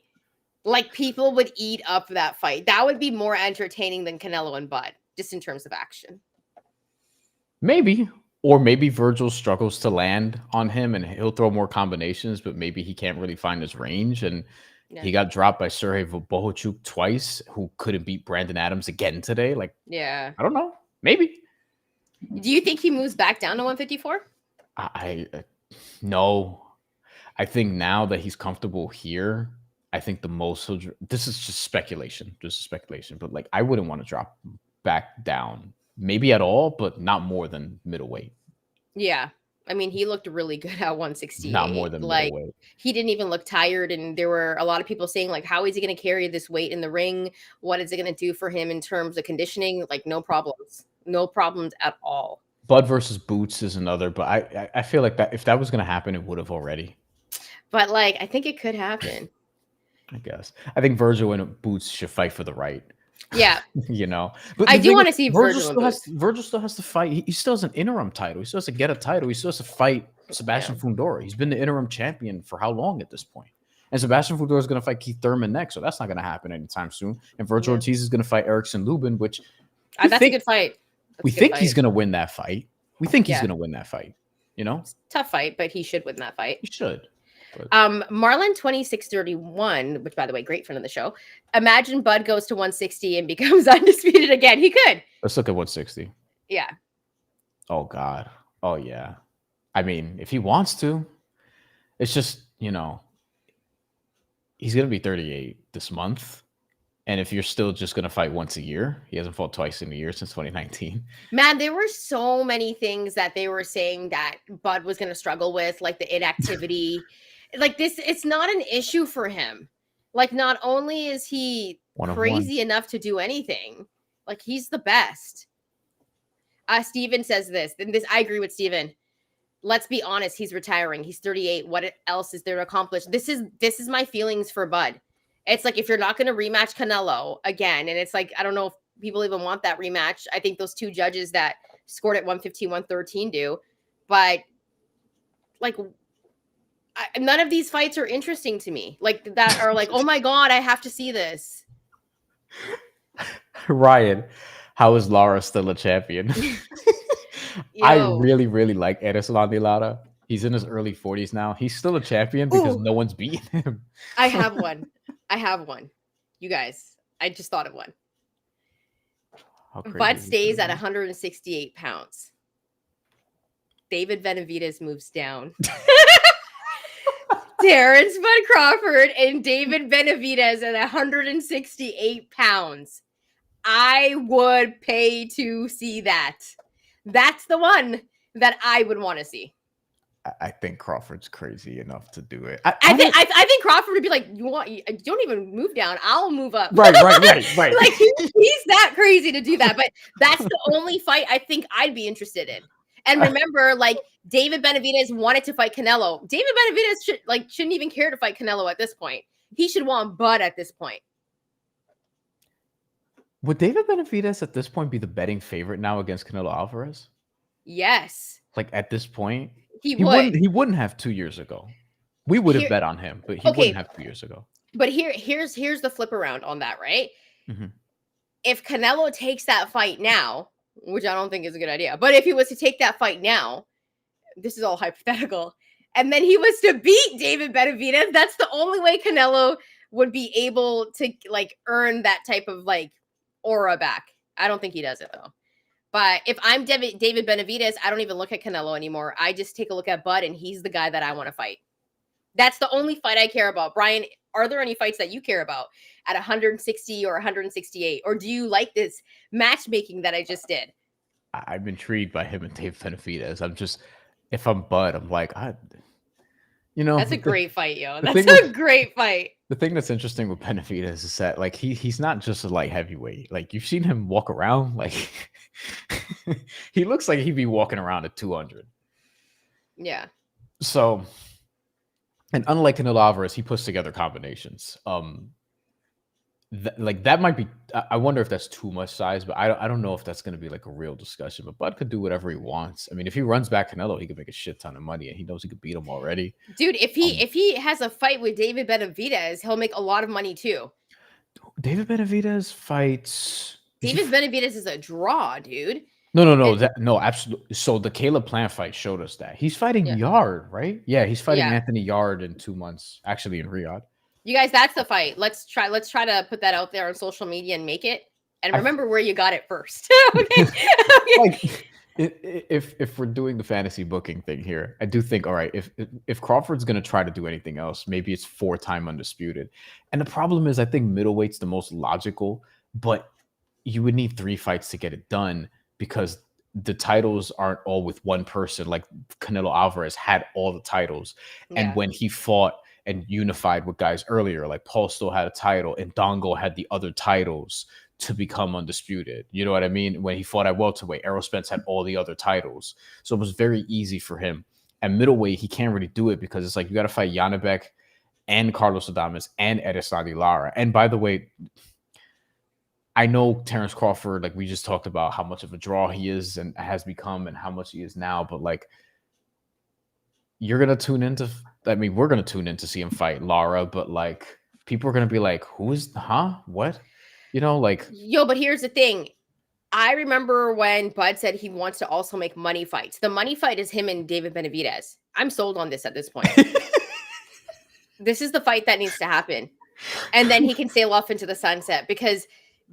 Like people would eat up that fight. That would be more entertaining than Canelo and Bud, just in terms of action. Maybe. Or maybe Virgil struggles to land on him and he'll throw more combinations, but maybe he can't really find his range. And he got dropped by Sergey Bohachuk twice, who couldn't beat Brandon Adams again today. Like, yeah, I don't know. Maybe. Do you think he moves back down to 154? No. I think now that he's comfortable here, I think the most this is just speculation, but like I wouldn't want to drop back down, maybe at all, but not more than middleweight. Yeah, I mean he looked really good at 168. Not more than like middleweight. He didn't even look tired, and there were a lot of people saying like, how is he going to carry this weight in the ring? What is it going to do for him in terms of conditioning? Like no problems at all. Bud versus Boots is another, but I feel like that if that was going to happen, it would have already. But like I think it could happen. I guess. I think Virgil and Boots should fight for the right. Yeah. You know, but I the do thing want is, to see Virgil and Boots. Virgil still has to fight. He still has an interim title. He still has to get a title. He still has to fight Sebastian Fundora. He's been the interim champion for how long at this point? And Sebastian Fundora is going to fight Keith Thurman next, so that's not going to happen anytime soon. And Virgil Ortiz is going to fight Erickson Lubin, which that's a good fight. We think he's going to win that fight. We think he's going to win that fight. You know, it's a tough fight, but he should win that fight. He should. But. Marlon 2631, which by the way, great friend of the show. Imagine Bud goes to 160 and becomes undisputed again. He could. Let's look at 160. Yeah. Oh God. Oh yeah. I mean, if he wants to, it's just, you know, he's gonna be 38 this month. And if you're still just gonna fight once a year, he hasn't fought twice in a year since 2019. Man, there were so many things that they were saying that Bud was gonna struggle with, like the inactivity. Like this, it's not an issue for him. Like, not only is he crazy enough to do anything, like he's the best. Steven says this, and this I agree with Steven. Let's be honest, he's retiring. He's 38. What else is there to accomplish? This is my feelings for Bud. It's like if you're not going to rematch Canelo again, and it's like I don't know if people even want that rematch. I think those two judges that scored at 115, 113 do, but like. None of these fights are interesting to me. Like that are like, oh my God, I have to see this. Ryan, how is Lara still a champion? I really, really like Erislandy Lara. He's in his early 40s now. He's still a champion because no one's beaten him. I have one. You guys, I just thought of one. Bud stays at 168 pounds. David Benavidez moves down. Terence Bud Crawford and David Benavidez at 168 pounds. I would pay to see that. That's the one that I would want to see. I think Crawford's crazy enough to do it. I think Crawford would be like, you don't even move down. I'll move up. Right. Like he's that crazy to do that. But that's the only fight I think I'd be interested in. And remember, like David Benavidez wanted to fight Canelo. David Benavidez shouldn't even care to fight Canelo at this point. He should want Bud at this point. Would David Benavidez at this point be the betting favorite now against Canelo Alvarez? Yes. Like at this point, he would. He wouldn't have 2 years ago. We would have bet on him, but he wouldn't have 2 years ago. But here's the flip around on that, right? Mm-hmm. If Canelo takes that fight now, which I don't think is a good idea, but if he was to take that fight now, this is all hypothetical, and then he was to beat David Benavidez, that's the only way Canelo would be able to like earn that type of like aura back. I don't think he does it though. But if I'm David Benavidez, I don't even look at Canelo anymore. I just take a look at Bud, and he's the guy that I want to fight. That's the only fight I care about. Brian, are there any fights that you care about at 160 or 168? Or do you like this matchmaking that I just did? I'm intrigued by him and Dave Benavidez. I'm just, if I'm Bud, I'm like, that's a great fight, yo. That's a great fight. The thing that's interesting with Benavidez is that like he's not just a light heavyweight. Like you've seen him walk around, like he looks like he'd be walking around at 200. Yeah. So, and unlike Canelo Alvarez, he puts together combinations. That might be. I wonder if that's too much size, but I don't know if that's going to be like a real discussion. But Bud could do whatever he wants. I mean, if he runs back Canelo, he could make a shit ton of money, and he knows he could beat him already. Dude, if he has a fight with David Benavidez, he'll make a lot of money too. David Benavidez fights. David Benavidez is a draw, dude. No, absolutely. So the Caleb Plant fight showed us that he's fighting Yard, right? Yeah, he's fighting Anthony Yard in 2 months, actually in Riyadh. You guys, that's the fight. Let's try to put that out there on social media and make it. And remember where you got it first. Okay. Like, if we're doing the fantasy booking thing here, I do think, all right, if Crawford's going to try to do anything else, maybe it's 4-time undisputed. And the problem is, I think middleweight's the most logical, but you would need 3 fights to get it done because the titles aren't all with one person. Like Canelo Alvarez had all the titles. Yeah. And when he fought and unified with guys earlier, like Paul still had a title and Dongo had the other titles to become undisputed. You know what I mean? When he fought at welterweight, Errol Spence had all the other titles. So it was very easy for him. At middleweight, he can't really do it because it's like you got to fight Janibek and Carlos Adames and Erislandy Lara. And by the way, I know Terence Crawford, like we just talked about how much of a draw he is and has become and how much he is now, but like you're gonna tune into, I mean, we're gonna tune in to see him fight Lara, but like people are gonna be like, who is, what? You know, like, Yo, but here's the thing. I remember when Bud said he wants to also make money fights. The money fight is him and David Benavidez. I'm sold on this at this point. This is the fight that needs to happen. And then he can sail off into the sunset, because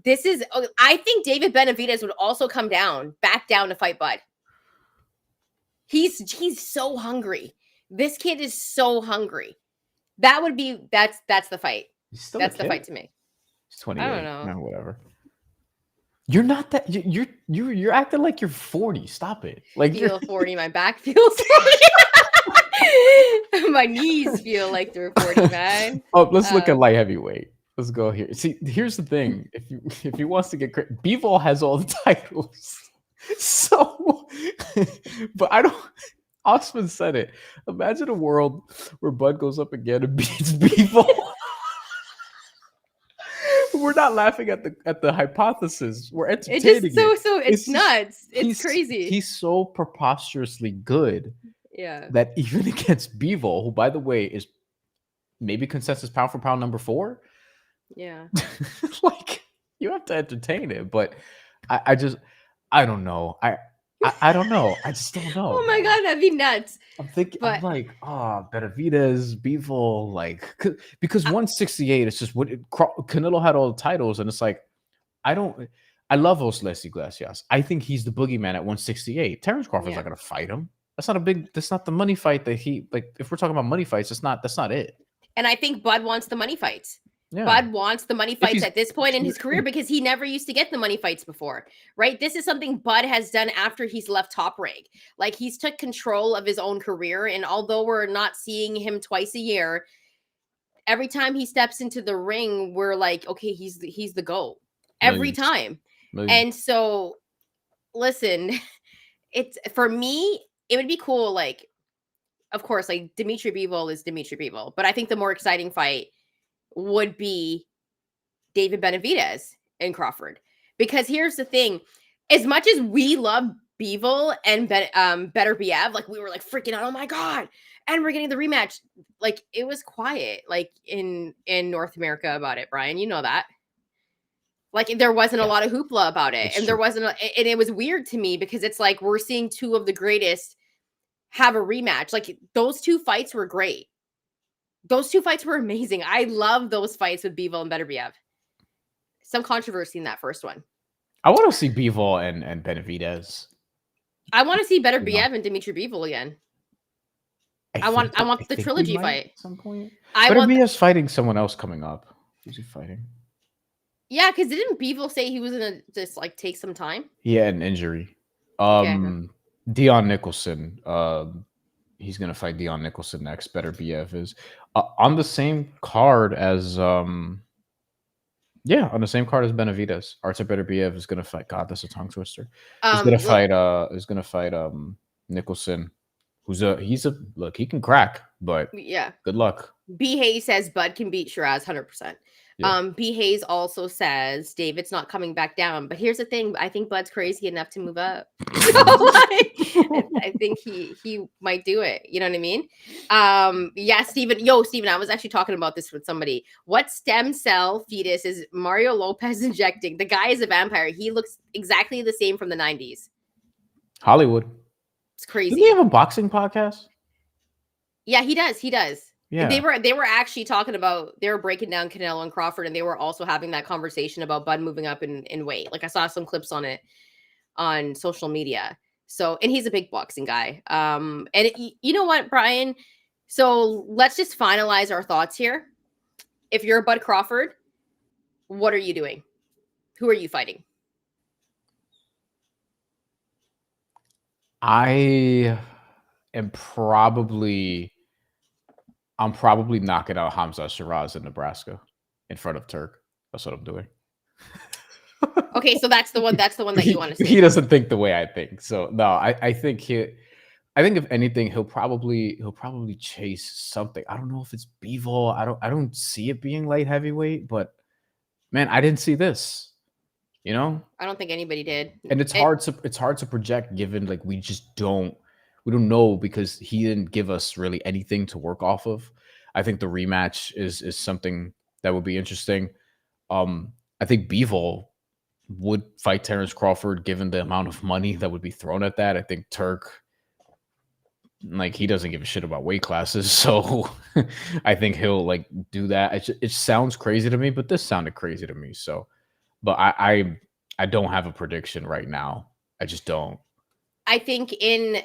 this is, I think David Benavidez would also come back down to fight Bud. He's so hungry. This kid is so hungry. That would be, that's the fight. That's the fight to me. He's 28. I don't know. No, whatever. You're not that. You're acting like you're 40. Stop it. Like I feel 40. My back feels 40. My knees feel like they're 40, man. Oh, let's look at light heavyweight. Let's go here. See, here's the thing. If he wants to get Bivol has all the titles. So, but I don't. Osman said it. Imagine a world where Bud goes up again and beats Bivol. We're not laughing at the hypothesis. We're entertaining It's just it's nuts. It's crazy. He's so preposterously good. Yeah. That even against Bivol, who by the way is maybe consensus pound for pound number 4. Yeah. Like you have to entertain it, but I don't know. I don't know. I just don't know. Oh my god, that'd be nuts. I'm thinking, I'm like, Benavidez, Bivol, like, because 168, it's just what Canelo had all the titles, and it's like, I love Osles Iglesias. I think he's the boogeyman at 168. Terence Crawford's not gonna fight him. That's not the money fight that he, like, if we're talking about money fights, that's not it. And I think Bud wants the money fights. Yeah. Bud wants the money fights at this point in his career, because he never used to get the money fights before, right? This is something Bud has done after he's left Top Rank. Like, he's took control of his own career, and although we're not seeing him twice a year, every time he steps into the ring, we're like, okay, he's the GOAT every time. And so, listen, it's, for me, it would be cool. Like, of course, like Dimitri Bivol is Dimitri Bivol, but I think the more exciting fight would be David Benavidez and Crawford. Because here's the thing, as much as we love Bivol and Better BF, like we were like freaking out, oh my god, and we're getting the rematch. Like, it was quiet, like in North America about it, Brian. You know that. Like, there wasn't a lot of hoopla about it, and there wasn't, and it was weird to me, because it's like we're seeing two of the greatest have a rematch. Like, those two fights were great. Those two fights were amazing. I love those fights with Bivol and Beterbiev. Some controversy in that first one. I want to see Bivol and Benavidez. I want to see Beterbiev and Dimitri Bivol again. I want the trilogy fight at some point. I want Beterbiev's fighting someone else coming up. Who's he fighting? Yeah, because didn't Bivol say he was gonna just like take some time? He had an injury. Okay. Dion Nicholson. He's gonna fight Dion Nicholson next. Beterbiev is on the same card as on the same card as Benavidez. Artur Beterbiev is gonna fight. God, that's a tongue twister. He's gonna fight Nicholson. Look, he can crack, but yeah, good luck. B. Hayes says Bud can beat Shiraz 100%. Yeah. B. Hayes also says David's not coming back down. But here's the thing. I think Bud's crazy enough to move up. I think he might do it. You know what I mean? Yeah, Steven. Steven, I was actually talking about this with somebody. What stem cell fetus is Mario Lopez injecting? The guy is a vampire. He looks exactly the same from the 90s. Hollywood. It's crazy. Doesn't he have a boxing podcast? Yeah, he does. Yeah. They were actually talking about, they were breaking down Canelo and Crawford, and they were also having that conversation about Bud moving up in weight. Like, I saw some clips on it on social media. So, and he's a big boxing guy. And you know what, Brian? So let's just finalize our thoughts here. If you're Bud Crawford, what are you doing? Who are you fighting? I'm probably knocking out Hamza Shiraz in Nebraska in front of Turk. That's what I'm doing. Okay, so that's the one that you want to see. He doesn't think the way I think. So no, I think I think if anything, he'll probably chase something. I don't know if it's Bivol. I don't see it being light heavyweight, but man, I didn't see this. You know, I don't think anybody did. and it's hard to project given like we don't know because he didn't give us really anything to work off of. I think the rematch is something that would be interesting. I think Bivol would fight Terence Crawford given the amount of money that would be thrown at that. I think Turk, like, he doesn't give a shit about weight classes, so I think he'll like do that. It sounds crazy to me, but this sounded crazy to me. So, but I don't have a prediction right now. I just don't. I think in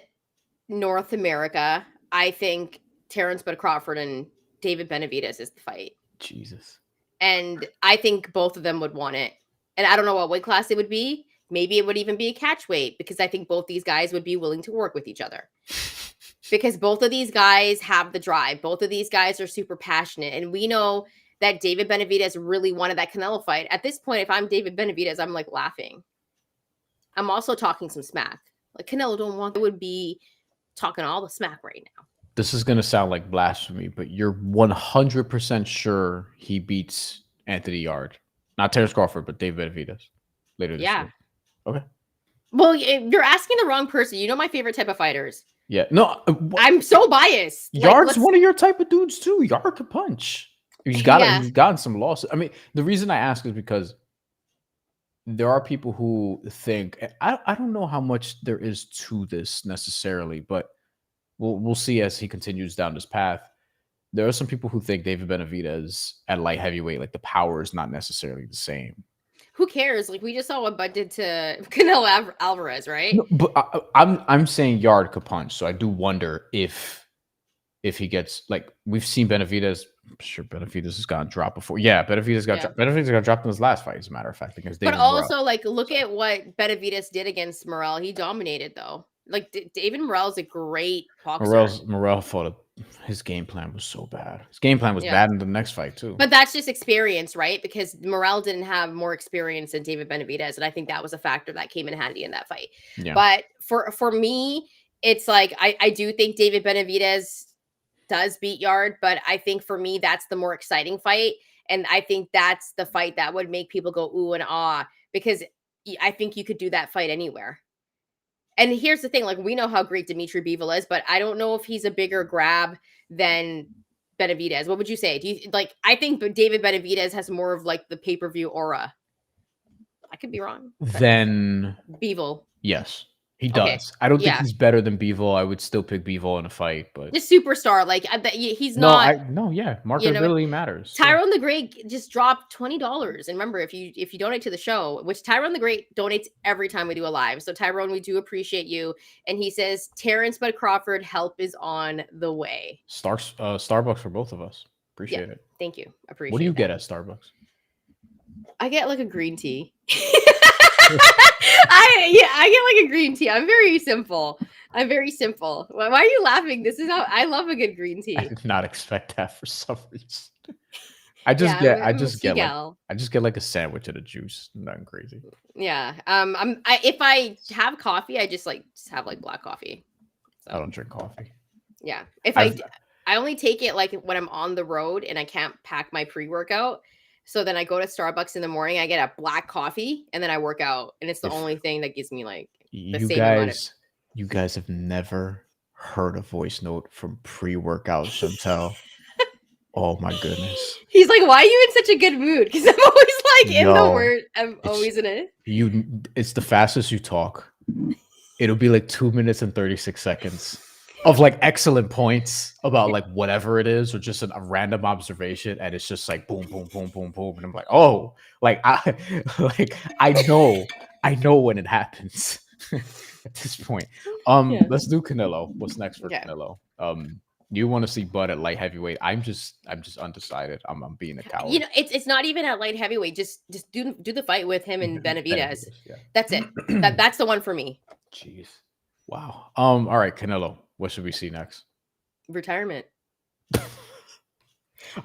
North America, I think Terence Crawford and David Benavidez is the fight. Jesus. And I think both of them would want it. And I don't know what weight class it would be. Maybe it would even be a catch weight because I think both these guys would be willing to work with each other. Because both of these guys have the drive. Both of these guys are super passionate. And we know that David Benavidez really wanted that Canelo fight. At this point, if I'm David Benavidez, I'm like laughing. I'm also talking some smack. Like, Canelo don't want, would be talking all the smack right now. This is going to sound like blasphemy, but you're 100% sure he beats Anthony Yard. Not Terence Crawford, but David Benavidez later this year. Okay. Well, you're asking the wrong person. You know my favorite type of fighters. Yeah. No. I'm so biased. Yard's one of your type of dudes, too. Yard can punch. He's gotten some losses. I mean, the reason I ask is because there are people who think, I don't know how much there is to this necessarily, but we'll see as he continues down this path. There are some people who think David Benavidez at light heavyweight, like the power is not necessarily the same. Who cares? Like, we just saw what Bud did to Canelo Alvarez, right? No, but I'm saying Yard could punch, so I do wonder if he gets, like, we've seen Benavidez. I'm sure Benavidez has gotten dropped before. Yeah, Benavidez got dropped in his last fight, as a matter of fact, against David. But also, Morrell. Like, look at what Benavidez did against Morrell. He dominated, though. Like, David Morrell is a great boxer. Morrell fought his game plan was so bad. His game plan was bad in the next fight, too. But that's just experience, right? Because Morrell didn't have more experience than David Benavidez, and I think that was a factor that came in handy in that fight. Yeah. But for me, it's like, I do think David Benavidez does beat Yard, but I think for me, that's the more exciting fight. And I think that's the fight that would make people go ooh and ah, because I think you could do that fight anywhere. And here's the thing, like, we know how great Dimitri Bivol is, but I don't know if he's a bigger grab than Benavidez. What would you say? Do you like, I think David Benavidez has more of like the pay-per-view aura. I could be wrong. Then Bivol. Yes. He does. Okay. I don't think he's better than Bivol. I would still pick Bivol in a fight, but the superstar, like, he's not. Marketability matters. Tyrone the Great just dropped $20, and remember, if you donate to the show, which Tyrone the Great donates every time we do a live, so Tyrone, we do appreciate you. And he says Terence Crawford help is on the way. Starbucks for both of us. Appreciate it. Thank you. Appreciate. What do you get at Starbucks? I get like a green tea. I get like a green tea. I'm very simple. Why are you laughing? This is how I love a good green tea. I did not expect that for some reason. I just get like a sandwich and a juice. Nothing crazy. Yeah. If I have coffee, I just have like black coffee. So. I don't drink coffee. Yeah. I only take it like when I'm on the road and I can't pack my pre-workout. So then I go to Starbucks in the morning, I get a black coffee, and then I work out. And it's the only thing that gives me like the same amount of... You guys have never heard a voice note from pre-workout Shantelle. Oh my goodness. He's like, why are you in such a good mood? Because I'm always like in the word. I'm always in it. It's the fastest you talk. It'll be like 2 minutes and 36 seconds. Of like excellent points about like whatever it is, or just a random observation, and it's just like boom, boom, boom, boom, boom, and I'm like, oh, I know when it happens at this point. Let's do Canelo. What's next for Canelo? You want to see Bud at light heavyweight? I'm just undecided. I'm being a coward. You know, it's not even at light heavyweight. Just do the fight with him and Benavidez. That's it. That's the one for me. Jeez. Wow. All right, Canelo. What should we see next? Retirement. All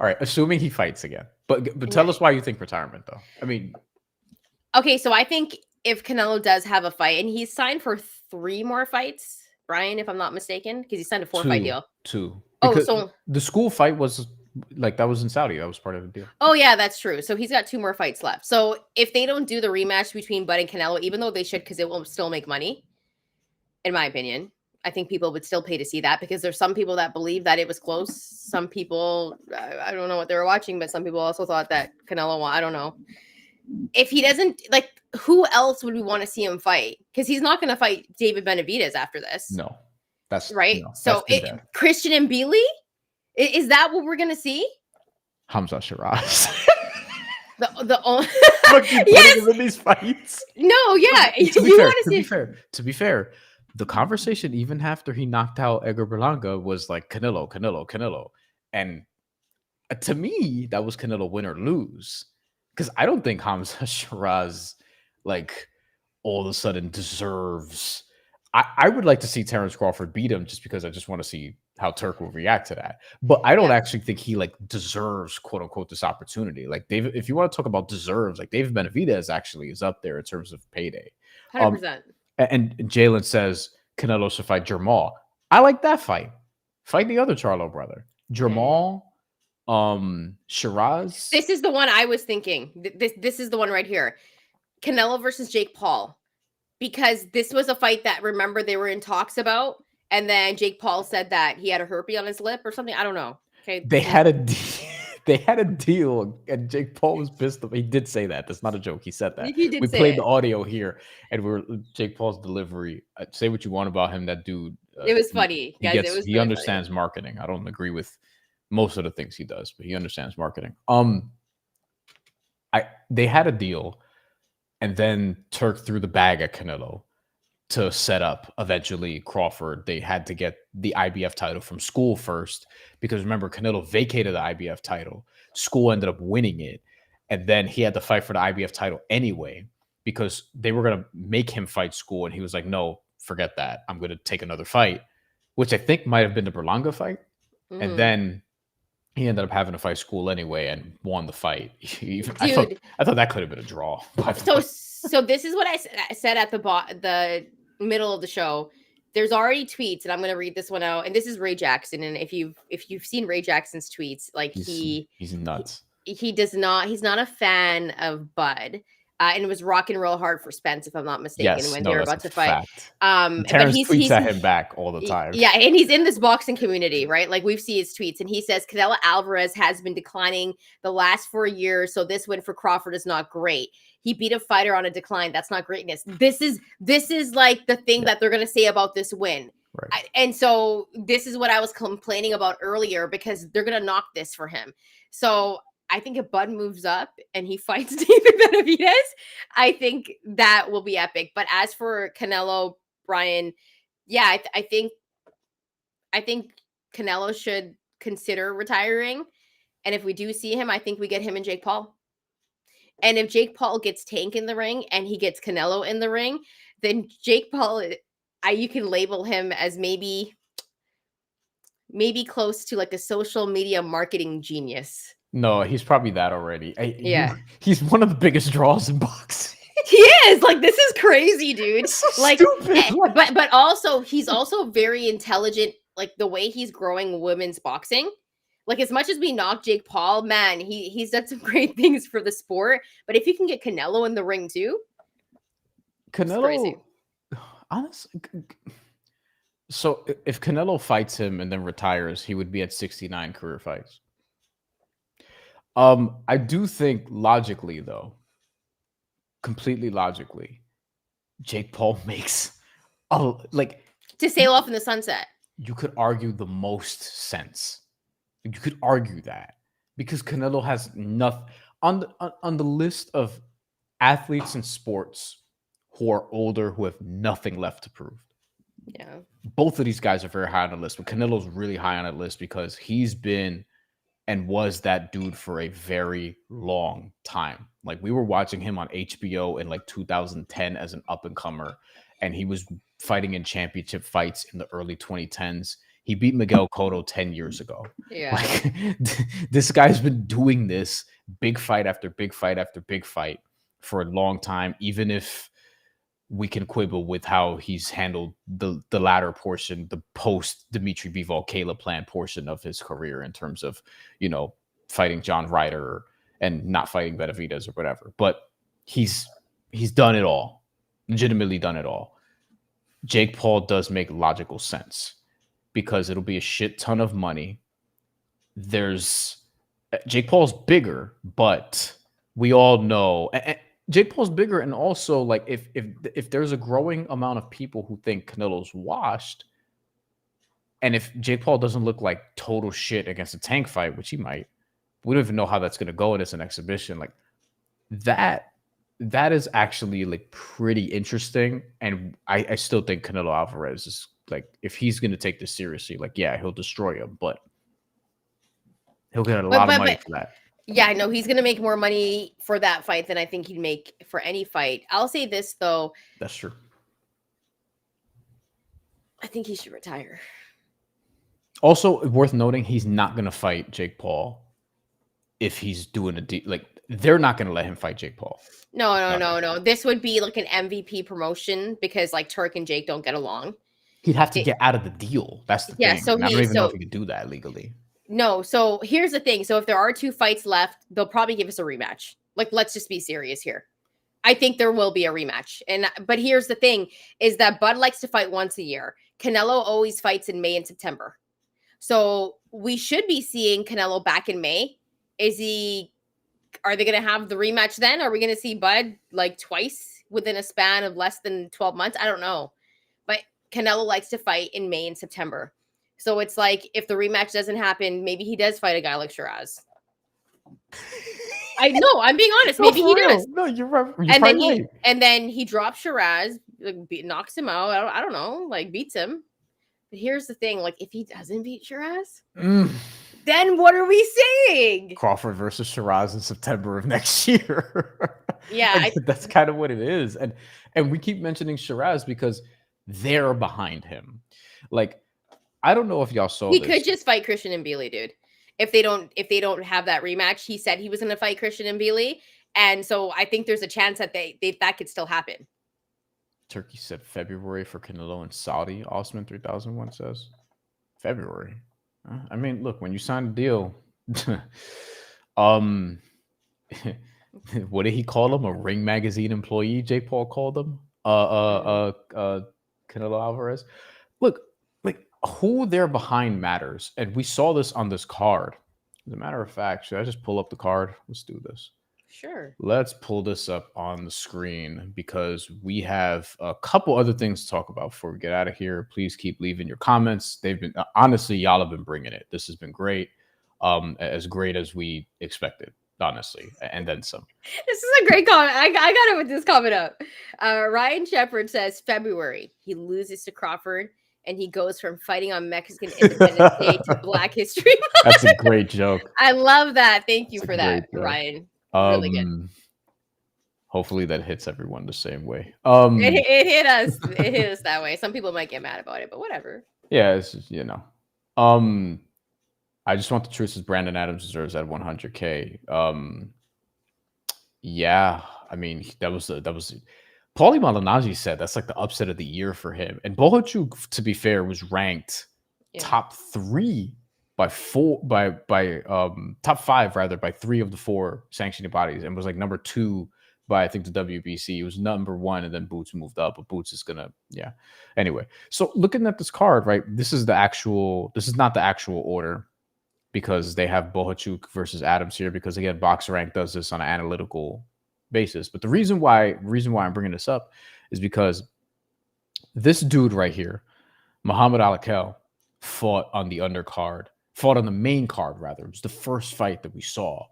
right, assuming he fights again. But tell us why you think retirement, though. I mean, okay, so I think if Canelo does have a fight, and he's signed for 3 more fights, Bryan, if I'm not mistaken, because he signed a 4-fight deal. Two. Oh, Because so the school fight was like that was in Saudi. That was part of the deal. oh yeah, that's true. So he's got 2 more fights left. So if they don't do the rematch between Bud and Canelo, even though they should, because it will still make money, in my opinion. I think people would still pay to see that because there's some people that believe that it was close. Some people, I don't know what they were watching, but some people also thought that Canelo won. I don't know. If he doesn't, like, who else would we want to see him fight? Because he's not going to fight David Benavidez after this. No, that's right. No, So Christian and Bealey, is that what we're going to see? Hamza Shiraz. The only yes in these fights. No, yeah. To be fair, the conversation even after he knocked out Edgar Berlanga was like Canelo, and to me that was Canelo win or lose, because I don't think Hamza Shiraz like all of a sudden deserves. I would like to see Terence Crawford beat him just because I just want to see how Turk will react to that. But I don't actually think he like deserves, quote unquote, this opportunity. Like David, if you want to talk about deserves, like David Benavidez actually is up there in terms of payday. 100%. And Jalen says Canelo should fight Jermall. I like that fight. Fight the other Charlo brother. Jermall, Shiraz. This is the one I was thinking. This is the one right here. Canelo versus Jake Paul. Because this was a fight that, remember, they were in talks about, and then Jake Paul said that he had a herpes on his lip or something. I don't know. Okay, they had a deal, and Jake Paul was pissed off. He did say that. That's not a joke. He said that. We played the audio here, and Jake Paul's delivery. Say what you want about him, that dude. It was funny, guys. He understands marketing. I don't agree with most of the things he does, but he understands marketing. They had a deal. And then Turk threw the bag at Canelo to set up eventually Crawford. They had to get the IBF title from School first, because remember, Canelo vacated the IBF title. School ended up winning it. And then he had to fight for the IBF title anyway, because they were going to make him fight School. And he was like, no, forget that. I'm going to take another fight, which I think might have been the Berlanga fight. And then he ended up having to fight School anyway and won the fight. I thought that could have been a draw. So this is what I said at the middle of the show. There's already tweets, and I'm going to read this one out. And this is Ray Jackson. And if you've seen Ray Jackson's tweets, like he's nuts. He's not a fan of Bud. And it was rocking real hard for Spence, if I'm not mistaken, when they were about to fight. Terence tweets at him back all the time. Yeah, and he's in this boxing community, right? Like, we've seen his tweets, and he says Canelo Alvarez has been declining the last 4 years, so this win for Crawford is not great. He beat a fighter on a decline. That's not greatness. This is like the thing that they're going to say about this win. Right. And so this is what I was complaining about earlier, because they're going to knock this for him. So I think if Bud moves up and he fights David Benavidez, I think that will be epic. But as for Canelo, Bryan, yeah, I think Canelo should consider retiring. And if we do see him, I think we get him and Jake Paul. And if Jake Paul gets Tank in the ring and he gets Canelo in the ring, then Jake Paul, you can label him as maybe close to like a social media marketing genius. No, he's probably that already. He's one of the biggest draws in boxing. He is. Like, this is crazy, dude. So stupid. But also he's also very intelligent. Like, the way he's growing women's boxing. Like, as much as we knock Jake Paul, man, he's done some great things for the sport. But if you can get Canelo in the ring too, Canelo, honestly. So if Canelo fights him and then retires, he would be at 69 career fights. I do think logically, though, completely logically, Jake Paul makes to sail off in the sunset. You could argue the most sense. You could argue that, because Canelo has nothing on the list of athletes in sports who are older, who have nothing left to prove. Yeah, both of these guys are very high on the list, but Canelo's really high on that list because he's been and was that dude for a very long time. Like, we were watching him on HBO in like 2010 as an up and comer, and he was fighting in championship fights in the early 2010s. He beat Miguel Cotto 10 years ago. Yeah. Like, this guy's been doing this big fight after big fight after big fight for a long time, even if we can quibble with how he's handled the latter portion, the post Dimitri Bivol Caleb Plant portion of his career in terms of, fighting John Ryder and not fighting Benavidez or whatever. But he's done it all, legitimately done it all. Jake Paul does make logical sense because it'll be a shit ton of money. Jake Paul's bigger, but we all know Jake Paul's bigger, and also like if there's a growing amount of people who think Canelo's washed, and if Jake Paul doesn't look like total shit against a tank fight, which he might, we don't even know how that's going to go, and it's an exhibition. Like that is actually like pretty interesting, and I still think Canelo Alvarez is like, if he's going to take this seriously, like he'll destroy him, but he'll get a lot of money for that. Yeah, I know he's going to make more money for that fight than I think he'd make for any fight. I'll say this, though. That's true. I think he should retire. Also, worth noting, he's not going to fight Jake Paul if he's doing a deal. Like, they're not going to let him fight Jake Paul. No. This would be like an MVP promotion because, like, Turk and Jake don't get along. He'd have to get out of the deal. That's the thing. So I don't even know if he could do that legally. No, so here's the thing. So if there are 2 fights left, they'll probably give us a rematch. Like, let's just be serious here. I think there will be a rematch. But here's the thing, is that Bud likes to fight once a year. Canelo always fights in May and September. So we should be seeing Canelo back in May. Are they going to have the rematch then? Are we going to see Bud like twice within a span of less than 12 months? I don't know. But Canelo likes to fight in May and September. So it's like, if the rematch doesn't happen, maybe he does fight a guy like Shiraz. I know, I'm being honest. Maybe he does. No, you're right. And then he drops Shiraz, knocks him out. I don't know, like beats him. But here's the thing: like, if he doesn't beat Shiraz, then what are we saying? Crawford versus Shiraz in September of next year. Yeah, that's kind of what it is. And we keep mentioning Shiraz because they're behind him. Like, I don't know if y'all saw this. He could just fight Christian Mbili, dude. If they don't have that rematch, he said he was going to fight Christian Mbili, and so I think there's a chance that that could still happen. Turkey said February for Canelo and Saudi. Osman 3001 says February. I mean, look, when you sign a deal, what did he call him? A Ring Magazine employee? Jake Paul called him. Canelo Alvarez. Look. Who they're behind matters, and we saw this on this card. As a matter of fact, should I just pull up the card? Let's do this. Sure. Let's pull this up on the screen because we have a couple other things to talk about before we get out of here. Please keep leaving your comments. They've been honestly, y'all have been bringing it. This has been great, as great as we expected, honestly, and then some. This is a great comment. I got it with this comment up. Ryan Shepard says February he loses to Crawford. And he goes from fighting on Mexican Independence Day to Black History Month. That's a great joke. I love that. Thank you for that, Ryan. Really good. Hopefully that hits everyone the same way. It hit us. It hit us that way. Some people might get mad about it, but whatever. Yeah, it's just, I just want the truth is Brandon Adams deserves that 100K. Yeah, I mean that was Paulie Malignaggi said that's like the upset of the year for him. And Bohachuk, to be fair, was ranked top 3 by top 5 rather by 3 of the 4 sanctioning bodies, and was like number 2 by I think the WBC. He was number 1, and then Boots moved up, but Boots is gonna Anyway, so looking at this card, right? This is not the actual order because they have Bohachuk versus Adams here because again, BoxRank does this on an analytical basis. But the reason why I'm bringing this up is because this dude right here, Muhammad Alakel, fought on the main card rather. It was the first fight that we saw.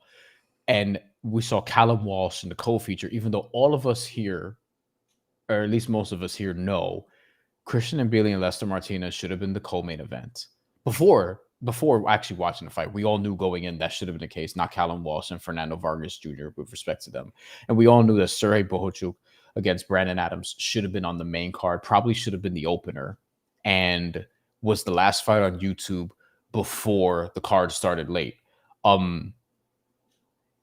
And we saw Callum Walsh in the co-feature, even though all of us here, or at least most of us here, know Christian Mbili and Lester Martinez should have been the co-main event. Before actually watching the fight, we all knew going in that should have been the case, not Callum Walsh and Fernando Vargas Jr. with respect to them. And we all knew that Sergey Bohachuk against Brandon Adams should have been on the main card, probably should have been the opener, and was the last fight on YouTube before the card started late. And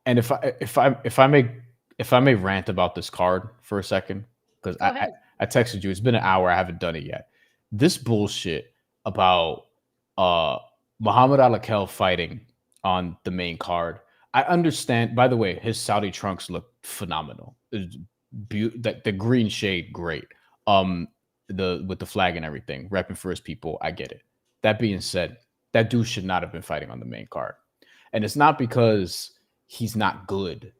if I may rant about this card for a second, because Go ahead. I texted you. It's been an hour. I haven't done it yet. This bullshit about Muhammad Alakel fighting on the main card. I understand. By the way, his Saudi trunks look phenomenal. The green shade, great. With the flag and everything, repping for his people. I get it. That being said, that dude should not have been fighting on the main card, and it's not because he's not good.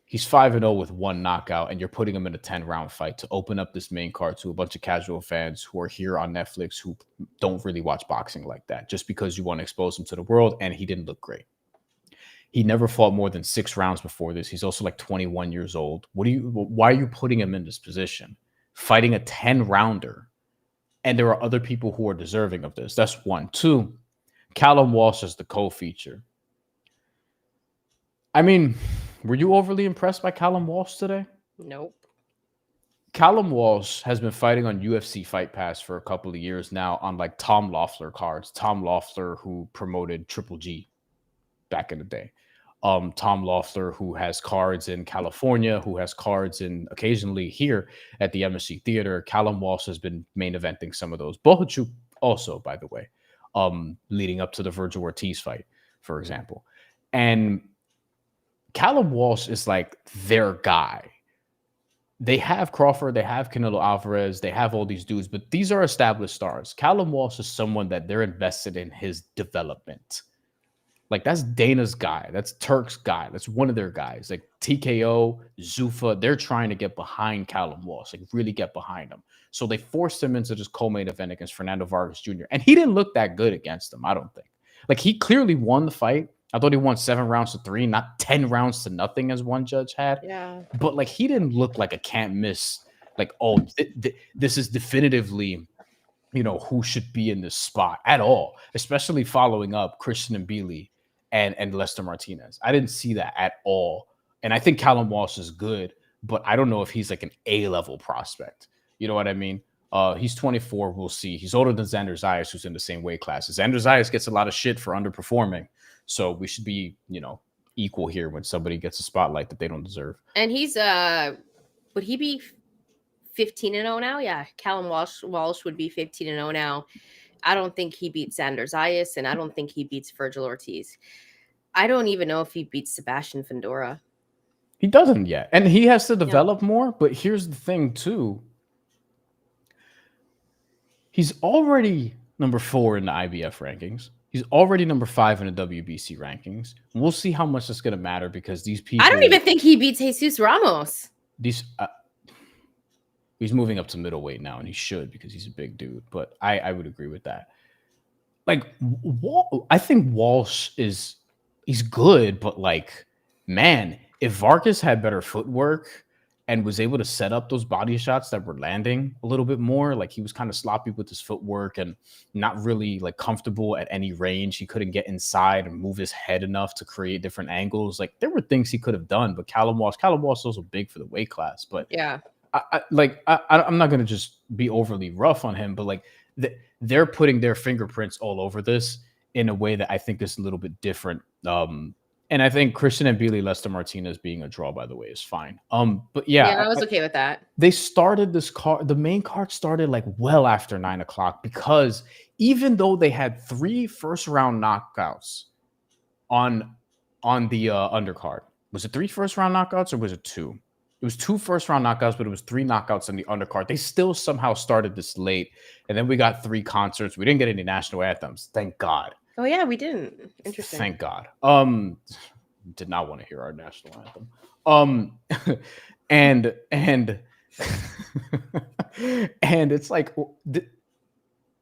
He's 5-0 with one knockout, and you're putting him in a 10-round fight to open up this main card to a bunch of casual fans who are here on Netflix who don't really watch boxing like that, just because you want to expose him to the world, and he didn't look great. He never fought more than 6 rounds before this. He's also like 21 years old. Why are you putting him in this position? Fighting a 10-rounder, and there are other people who are deserving of this. That's one. Two, Callum Walsh is the co-feature. I mean, were you overly impressed by Callum Walsh today? Nope. Callum Walsh has been fighting on UFC Fight Pass for a couple of years now on like Tom Loeffler cards. Tom Loeffler, who promoted Triple G back in the day. Tom Loeffler, who has cards in California, who has cards in occasionally here at the MSG Theater. Callum Walsh has been main eventing some of those. Bohachuk also, by the way, leading up to the Virgil Ortiz fight, for example. And Callum Walsh is like their guy. They have Crawford, they have Canelo Alvarez, they have all these dudes, but these are established stars. Callum Walsh is someone that they're invested in his development. Like, that's Dana's guy. That's Turk's guy. That's one of their guys. Like TKO, Zuffa, they're trying to get behind Callum Walsh, like really get behind him. So they forced him into this co-main event against Fernando Vargas Jr. And he didn't look that good against him, I don't think. Like, he clearly won the fight. I thought he won 7 rounds to 3, not 10 rounds to nothing as one judge had. Yeah. But like, he didn't look like a can't miss. Like, oh, this is definitively, you know, who should be in this spot at all, especially following up Christian Mbili and Lester Martinez. I didn't see that at all. And I think Callum Walsh is good, but I don't know if he's like an A-level prospect. You know what I mean? He's 24. We'll see. He's older than Xander Zayas, who's in the same weight class. Xander Zayas gets a lot of shit for underperforming. So we should be, you know, equal here when somebody gets a spotlight that they don't deserve. And he's would he be 15-0 now? Yeah, Callum Walsh would be 15-0 now. I don't think he beats Xander Zayas, and I don't think he beats Virgil Ortiz. I don't even know if he beats Sebastian Fundora. He doesn't yet. And he has to develop more. But here's the thing, too. He's already number 4 in the IBF rankings. He's already number 5 in the WBC rankings. We'll see how much that's going to matter because these people... I don't even think he beats Jesus Ramos. He's moving up to middleweight now, and he should because he's a big dude. But I would agree with that. Like, I think Walsh he's good, but like, man, if Vargas had better footwork and was able to set up those body shots that were landing a little bit more, like he was kind of sloppy with his footwork and not really like comfortable at any range. He couldn't get inside and move his head enough to create different angles. Like, there were things he could have done, but Callum Walsh is also big for the weight class. But yeah, I'm not going to just be overly rough on him, but like they're putting their fingerprints all over this in a way that I think is a little bit different. And I think Christian Mbili, Lester Martinez being a draw, by the way, is fine. But yeah, I was okay with that. They started this card. The main card started like well after 9 o'clock because even though they had 3 first-round knockouts on the undercard, was it 3 first-round knockouts or was it 2? It was 2 first-round knockouts, but it was 3 knockouts on the undercard. They still somehow started this late, and then we got 3 concerts. We didn't get any national anthems, thank God. Oh yeah, we didn't. Interesting. Thank God. Did not want to hear our national anthem. And and it's like, what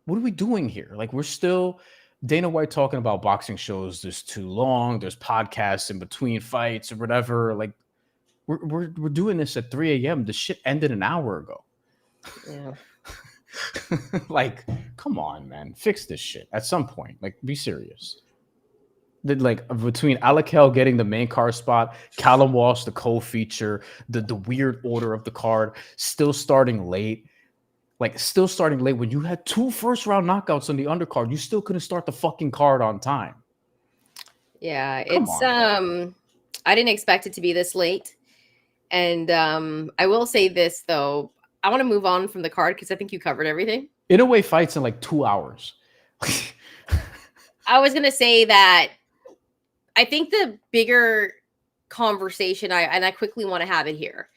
are we doing here? Like, we're still Dana White talking about boxing shows. There's too long. There's podcasts in between fights or whatever. Like, we're doing this at 3 a.m. The shit ended an hour ago. Yeah. Like, come on, man, fix this shit at some point. Like, be serious. Like, between Alakel getting the main card spot, Callum Walsh the co-feature, the weird order of the card, still starting late. Like, still starting late when you had 2 first-round knockouts on the undercard, you still couldn't start the fucking card on time. Yeah, I didn't expect it to be this late. And I will say this, though. I want to move on from the card because I think you covered everything. In a way, fights in like 2 hours. I was gonna say that I think the bigger conversation, I quickly want to have it here,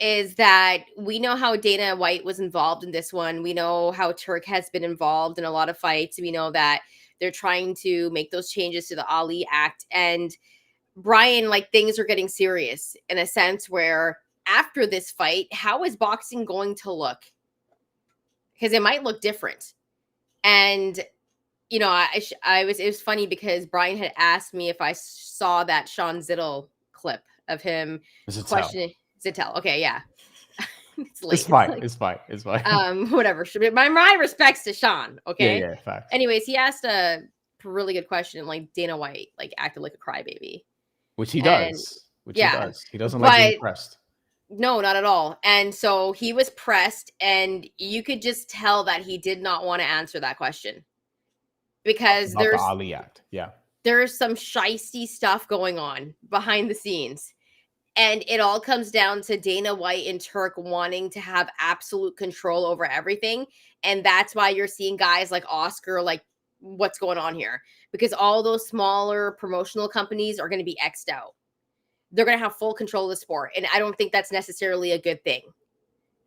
is that we know how Dana White was involved in this one. We know how Turk has been involved in a lot of fights. We know that they're trying to make those changes to the Ali Act. And Bryan, like, things are getting serious in a sense where after this fight, how is boxing going to look? Because it might look different. And you know, it was funny because Bryan had asked me if I saw that Sean Zittel clip of him questioning Zittel. Okay, yeah. It's late. It's fine. Whatever. My respects to Sean. Okay. Yeah, fact. Anyways, he asked a really good question. Like Dana White, like acted like a crybaby, which he does. He doesn't like being pressed. No, not at all. And so he was pressed, and you could just tell that he did not want to answer that question. Because about the Ali Act. Yeah. There's some shisty stuff going on behind the scenes. And it all comes down to Dana White and Turk wanting to have absolute control over everything. And that's why you're seeing guys like Oscar, like, what's going on here? Because all those smaller promotional companies are going to be X'd out. They're going to have full control of the sport. And I don't think that's necessarily a good thing.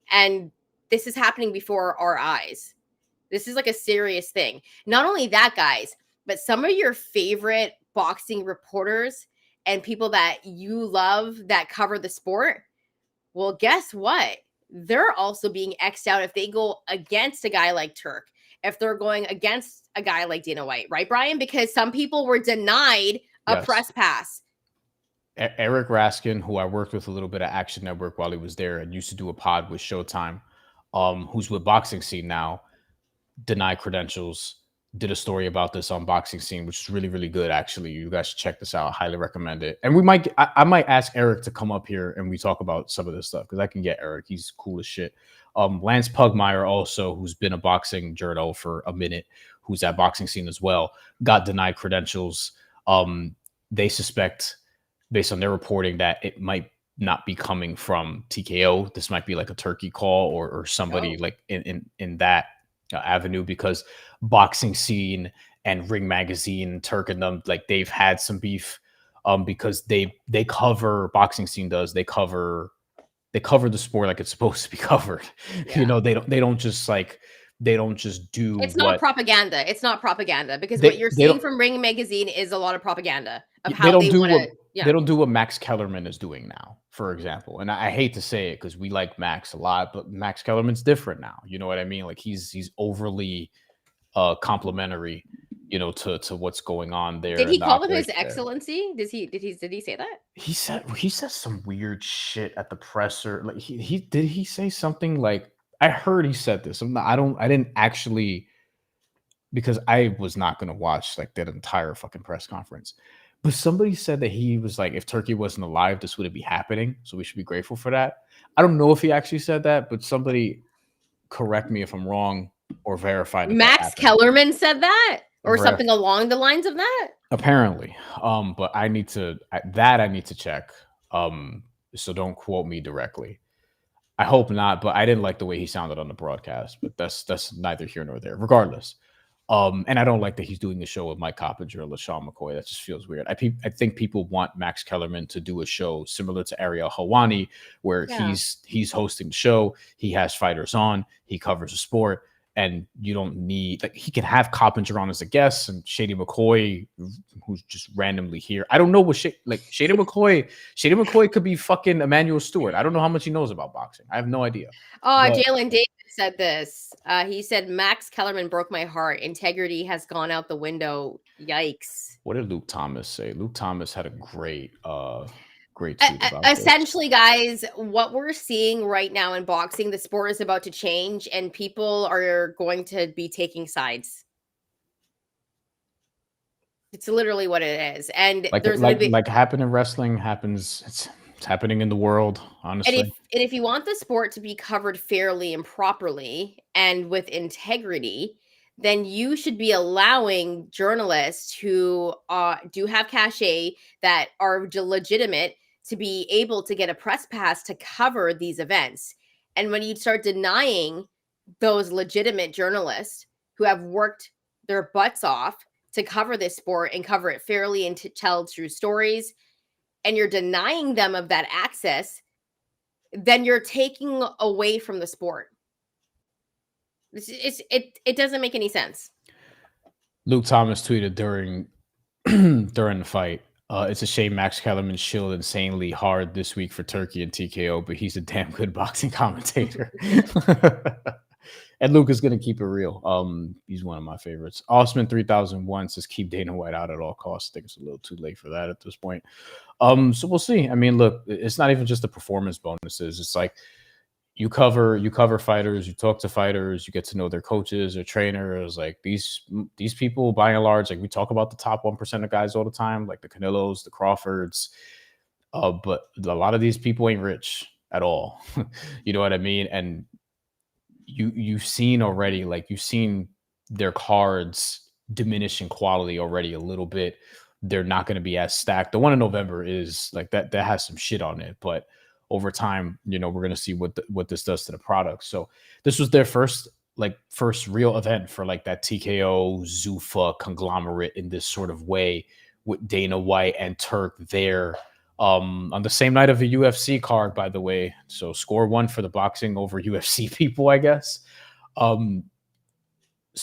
And this is happening before our eyes. This is like a serious thing. Not only that, guys, but some of your favorite boxing reporters and people that you love that cover the sport, well, guess what? They're also being X'd out if they go against a guy like Turk, if they're going against a guy like Dana White, right, Bryan? Because some people were denied a press pass. Eric Raskin, who I worked with a little bit at Action Network while he was there and used to do a pod with Showtime, who's with Boxing Scene now, denied credentials, did a story about this on Boxing Scene, which is really, really good. Actually, you guys should check this out. I highly recommend it. And I might ask Eric to come up here and we talk about some of this stuff because I can get Eric. He's cool as shit. Lance Pugmire also, who's been a boxing journal for a minute, who's at Boxing Scene as well, got denied credentials. They suspect, based on their reporting, that it might not be coming from TKO. This might be like a turkey call or somebody like in that avenue, because Boxing Scene and Ring Magazine, Turk and them, like, they've had some beef because they cover, Boxing Scene does, they cover the sport like it's supposed to be covered. You know, they don't just do it's not propaganda. It's not propaganda because what you're seeing from Ring Magazine is a lot of propaganda of how they want to. They don't do what Max Kellerman is doing now, for example. And I hate to say it because we like Max a lot, but Max Kellerman's different now. You know what I mean? Like, he's overly complimentary, you know, to what's going on there. Did he call him His Excellency? Did he say that? He said some weird shit at the presser. Like, he say something like, I heard he said this. I didn't actually, because I was not gonna watch like that entire fucking press conference. But somebody said that he was like, if Turkey wasn't alive, this wouldn't be happening. So we should be grateful for that. I don't know if he actually said that, but somebody correct me if I'm wrong or verify. Max Kellerman said that, or something along the lines of that. Apparently. But I need to check. So don't quote me directly. I hope not, but I didn't like the way he sounded on the broadcast. But that's neither here nor there. Regardless. And I don't like that he's doing the show with Mike Coppinger or LaShawn McCoy. That just feels weird. I think people want Max Kellerman to do a show similar to Ariel Helwani, where he's hosting the show. He has fighters on. He covers the sport. And you don't need, like, he can have Coppinger on as a guest and Shady McCoy, who's just randomly here. I don't know what Shady McCoy could be fucking Emmanuel Stewart. I don't know how much he knows about boxing. I have no idea. Jalen Davis said this. He said, Max Kellerman broke my heart. Integrity has gone out the window. Yikes. What did Luke Thomas say? Luke Thomas had a great tweet about essentially this. Guys, what we're seeing right now in boxing, the sport is about to change and people are going to be taking sides. It's literally what it is. And there's like happened in wrestling happens. It's happening in the world, honestly. And if you want the sport to be covered fairly and properly and with integrity, then you should be allowing journalists who do have cachet, that are legitimate, to be able to get a press pass to cover these events. And when you start denying those legitimate journalists who have worked their butts off to cover this sport and cover it fairly and to tell true stories, and you're denying them of that access, then you're taking away from the sport. It doesn't make any sense. Luke Thomas tweeted during during the fight. It's a shame Max Kellerman chilled insanely hard this week for Turkey and TKO, but he's a damn good boxing commentator. And Luke is going to keep it real. He's one of my favorites. Osman 3001 says keep Dana White out at all costs. I think it's a little too late for that at this point. So we'll see. I mean, look, it's not even just the performance bonuses. It's like you cover fighters, you talk to fighters, you get to know their coaches, their trainers. Like these people, by and large, like we talk about the top 1% of guys all the time, like the Canelos, the Crawfords. But a lot of these people ain't rich at all. You know what I mean? And you've seen already, like you've seen their cards diminish in quality already a little bit. They're not going to be as stacked. The one in November is like that has some shit on it, but over time, we're going to see what this does to the product. So this was their first real event for like that TKO Zuffa conglomerate in this sort of way, with Dana White and Turk there on the same night of a UFC card, by the way. So score one for the boxing over UFC people, I guess. So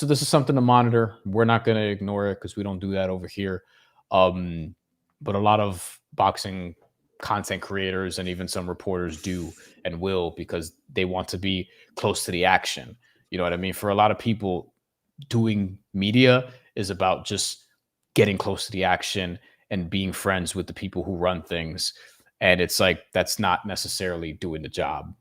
this is something to monitor. We're not going to ignore it because we don't do that over here. But a lot of boxing content creators and even some reporters do and will, because they want to be close to the action. You know what I mean? For a lot of people, doing media is about just getting close to the action and being friends with the people who run things. And it's like, that's not necessarily doing the job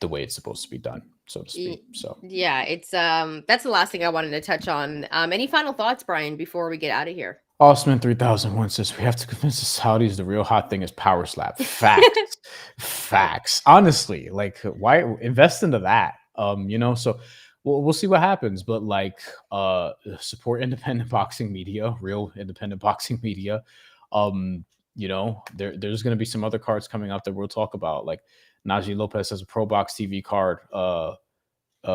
the way it's supposed to be done, so to speak. So yeah, it's that's the last thing I wanted to touch on. Any final thoughts, Brian, before we get out of here? Osman 3001 says we have to convince the Saudis the real hot thing is power slap. Facts. Facts. Honestly, like, why invest into that? So we'll see what happens. But like, support independent boxing media, real independent boxing media. There's going to be some other cards coming up that we'll talk about. Like Najee Lopez has a Pro Box TV card,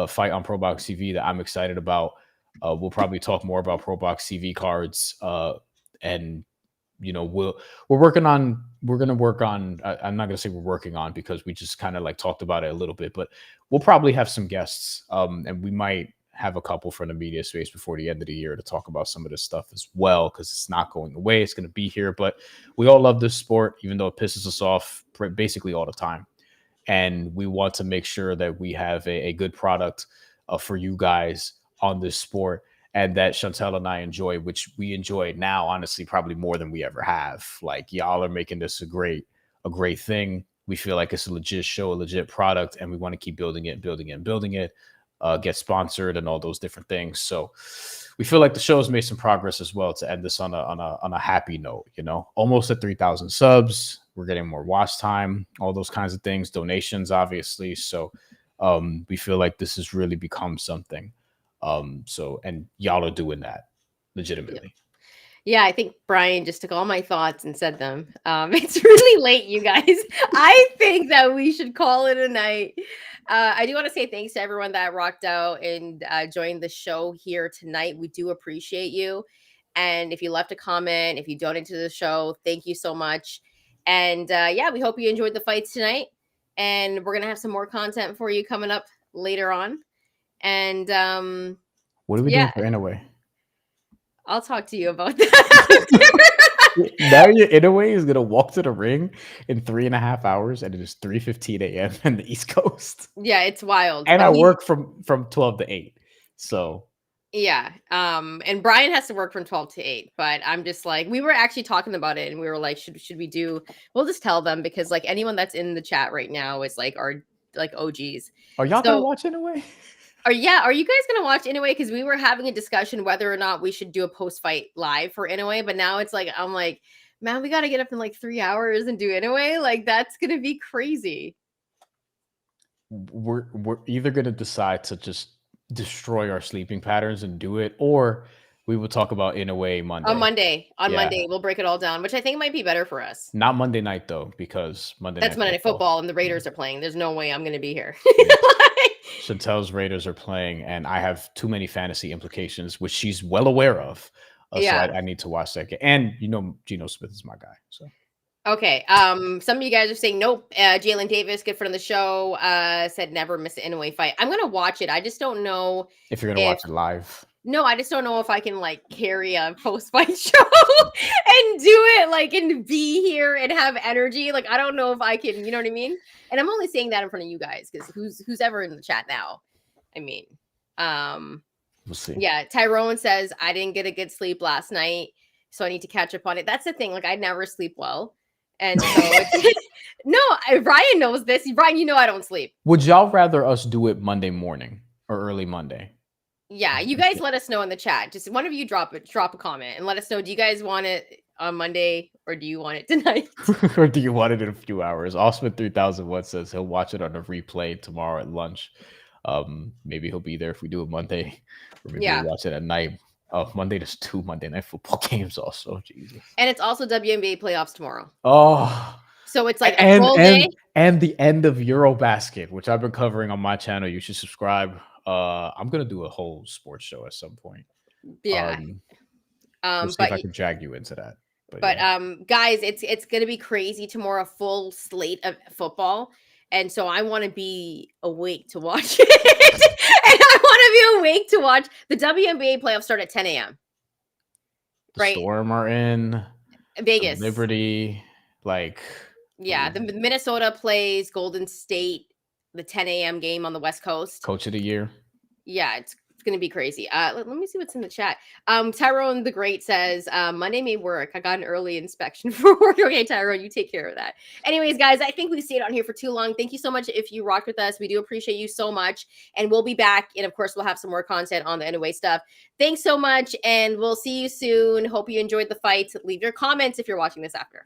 fight on Pro Box TV that I'm excited about. We'll probably talk more about Pro Box TV cards, and we're going to work on. I'm not going to say we're working on, because we just kind of like talked about it a little bit, but we'll probably have some guests, and we might have a couple from the media space before the end of the year to talk about some of this stuff as well, because it's not going away. It's going to be here, but we all love this sport, even though it pisses us off basically all the time. And we want to make sure that we have a good product for you guys on this sport, and that Shantelle and I enjoy, which we enjoy now, honestly, probably more than we ever have. Like, y'all are making this a great thing. We feel like it's a legit show, a legit product, and we want to keep building it, get sponsored and all those different things. So we feel like the show has made some progress as well to end this on a happy note. Almost at 3,000 subs. We're getting more watch time, all those kinds of things, donations, obviously. So we feel like this has really become something. And y'all are doing that legitimately. Yeah, I think Brian just took all my thoughts and said them. It's really late, you guys. I think that we should call it a night. I do want to say thanks to everyone that rocked out and joined the show here tonight. We do appreciate you. And if you left a comment, if you donated to the show, thank you so much. And we hope you enjoyed the fights tonight. And we're going to have some more content for you coming up later on. And what are we doing for Inoue? I'll talk to you about that. Now your Inoue is gonna walk to the ring in 3.5 hours, and it is 3:15 a.m. in the East Coast. Yeah, it's wild. And I work from 12 to 8. So yeah. And Brian has to work from 12 to 8. But I'm just like, we were actually talking about it, and we were like, should we do? We'll just tell them, because like anyone that's in the chat right now is like our like OGs. Are y'all gonna watch Inoue? Are you guys gonna watch Inoue? Because we were having a discussion whether or not we should do a post-fight live for Inoue, but now it's like, I'm like, man, we got to get up in like 3 hours and do Inoue. Like, that's gonna be crazy. We're either gonna decide to just destroy our sleeping patterns and do it, or We will talk about in a way Monday. On Monday. Yeah. Monday, we'll break it all down, which I think might be better for us. Not Monday night though, because That's Monday Night Football and the Raiders are playing. There's no way I'm going to be here. Chantel's Raiders are playing, and I have too many fantasy implications, which she's well aware of. So I need to watch that game. And Geno Smith is my guy. So okay. Some of you guys are saying nope. Jalen Davis, good friend of the show, said never miss an in-away fight. I'm gonna watch it. I just don't know if you're gonna watch it live. No, I just don't know if I can like carry a post-fight show and do it and be here and have energy. Like I don't know if I can, you know what I mean? And I'm only saying that in front of you guys because who's ever in the chat now? I mean, we'll see. Yeah, Tyrone says I didn't get a good sleep last night, so I need to catch up on it. That's the thing. Like I never sleep well. And so no, Ryan knows this. Ryan, I don't sleep. Would y'all rather us do it Monday morning or early Monday? Yeah, you guys let us know in the chat. Just one of you drop a comment and let us know. Do you guys want it on Monday or do you want it tonight? Or do you want it in a few hours? Osman 3001 says he'll watch it on a replay tomorrow at lunch. Maybe he'll be there if we do it Monday, or maybe we'll watch it at night. Monday, there's 2 Monday Night Football games also. Jesus. And it's also WNBA playoffs tomorrow. Oh, so it's like a full day. And the end of Eurobasket, which I've been covering on my channel. You should subscribe. I'm gonna do a whole sports show at some point. Yeah. We'll see if I can drag you into that. But guys, it's gonna be crazy tomorrow. Full slate of football. And so I want to be awake to watch it. And I want to be awake to watch the WNBA playoffs start at 10 a.m. Right? Storm are in Vegas. Liberty. Yeah, the Minnesota plays Golden State, the 10 a.m. game on the West Coast. Coach of the year. Yeah, it's going to be crazy. Let me see what's in the chat. Tyrone the Great says, Monday may work. I got an early inspection for work. Okay, Tyrone, you take care of that. Anyways, guys, I think we stayed on here for too long. Thank you so much if you rocked with us. We do appreciate you so much. And we'll be back. And of course, we'll have some more content on the Anyway stuff. Thanks so much. And we'll see you soon. Hope you enjoyed the fight. Leave your comments if you're watching this after.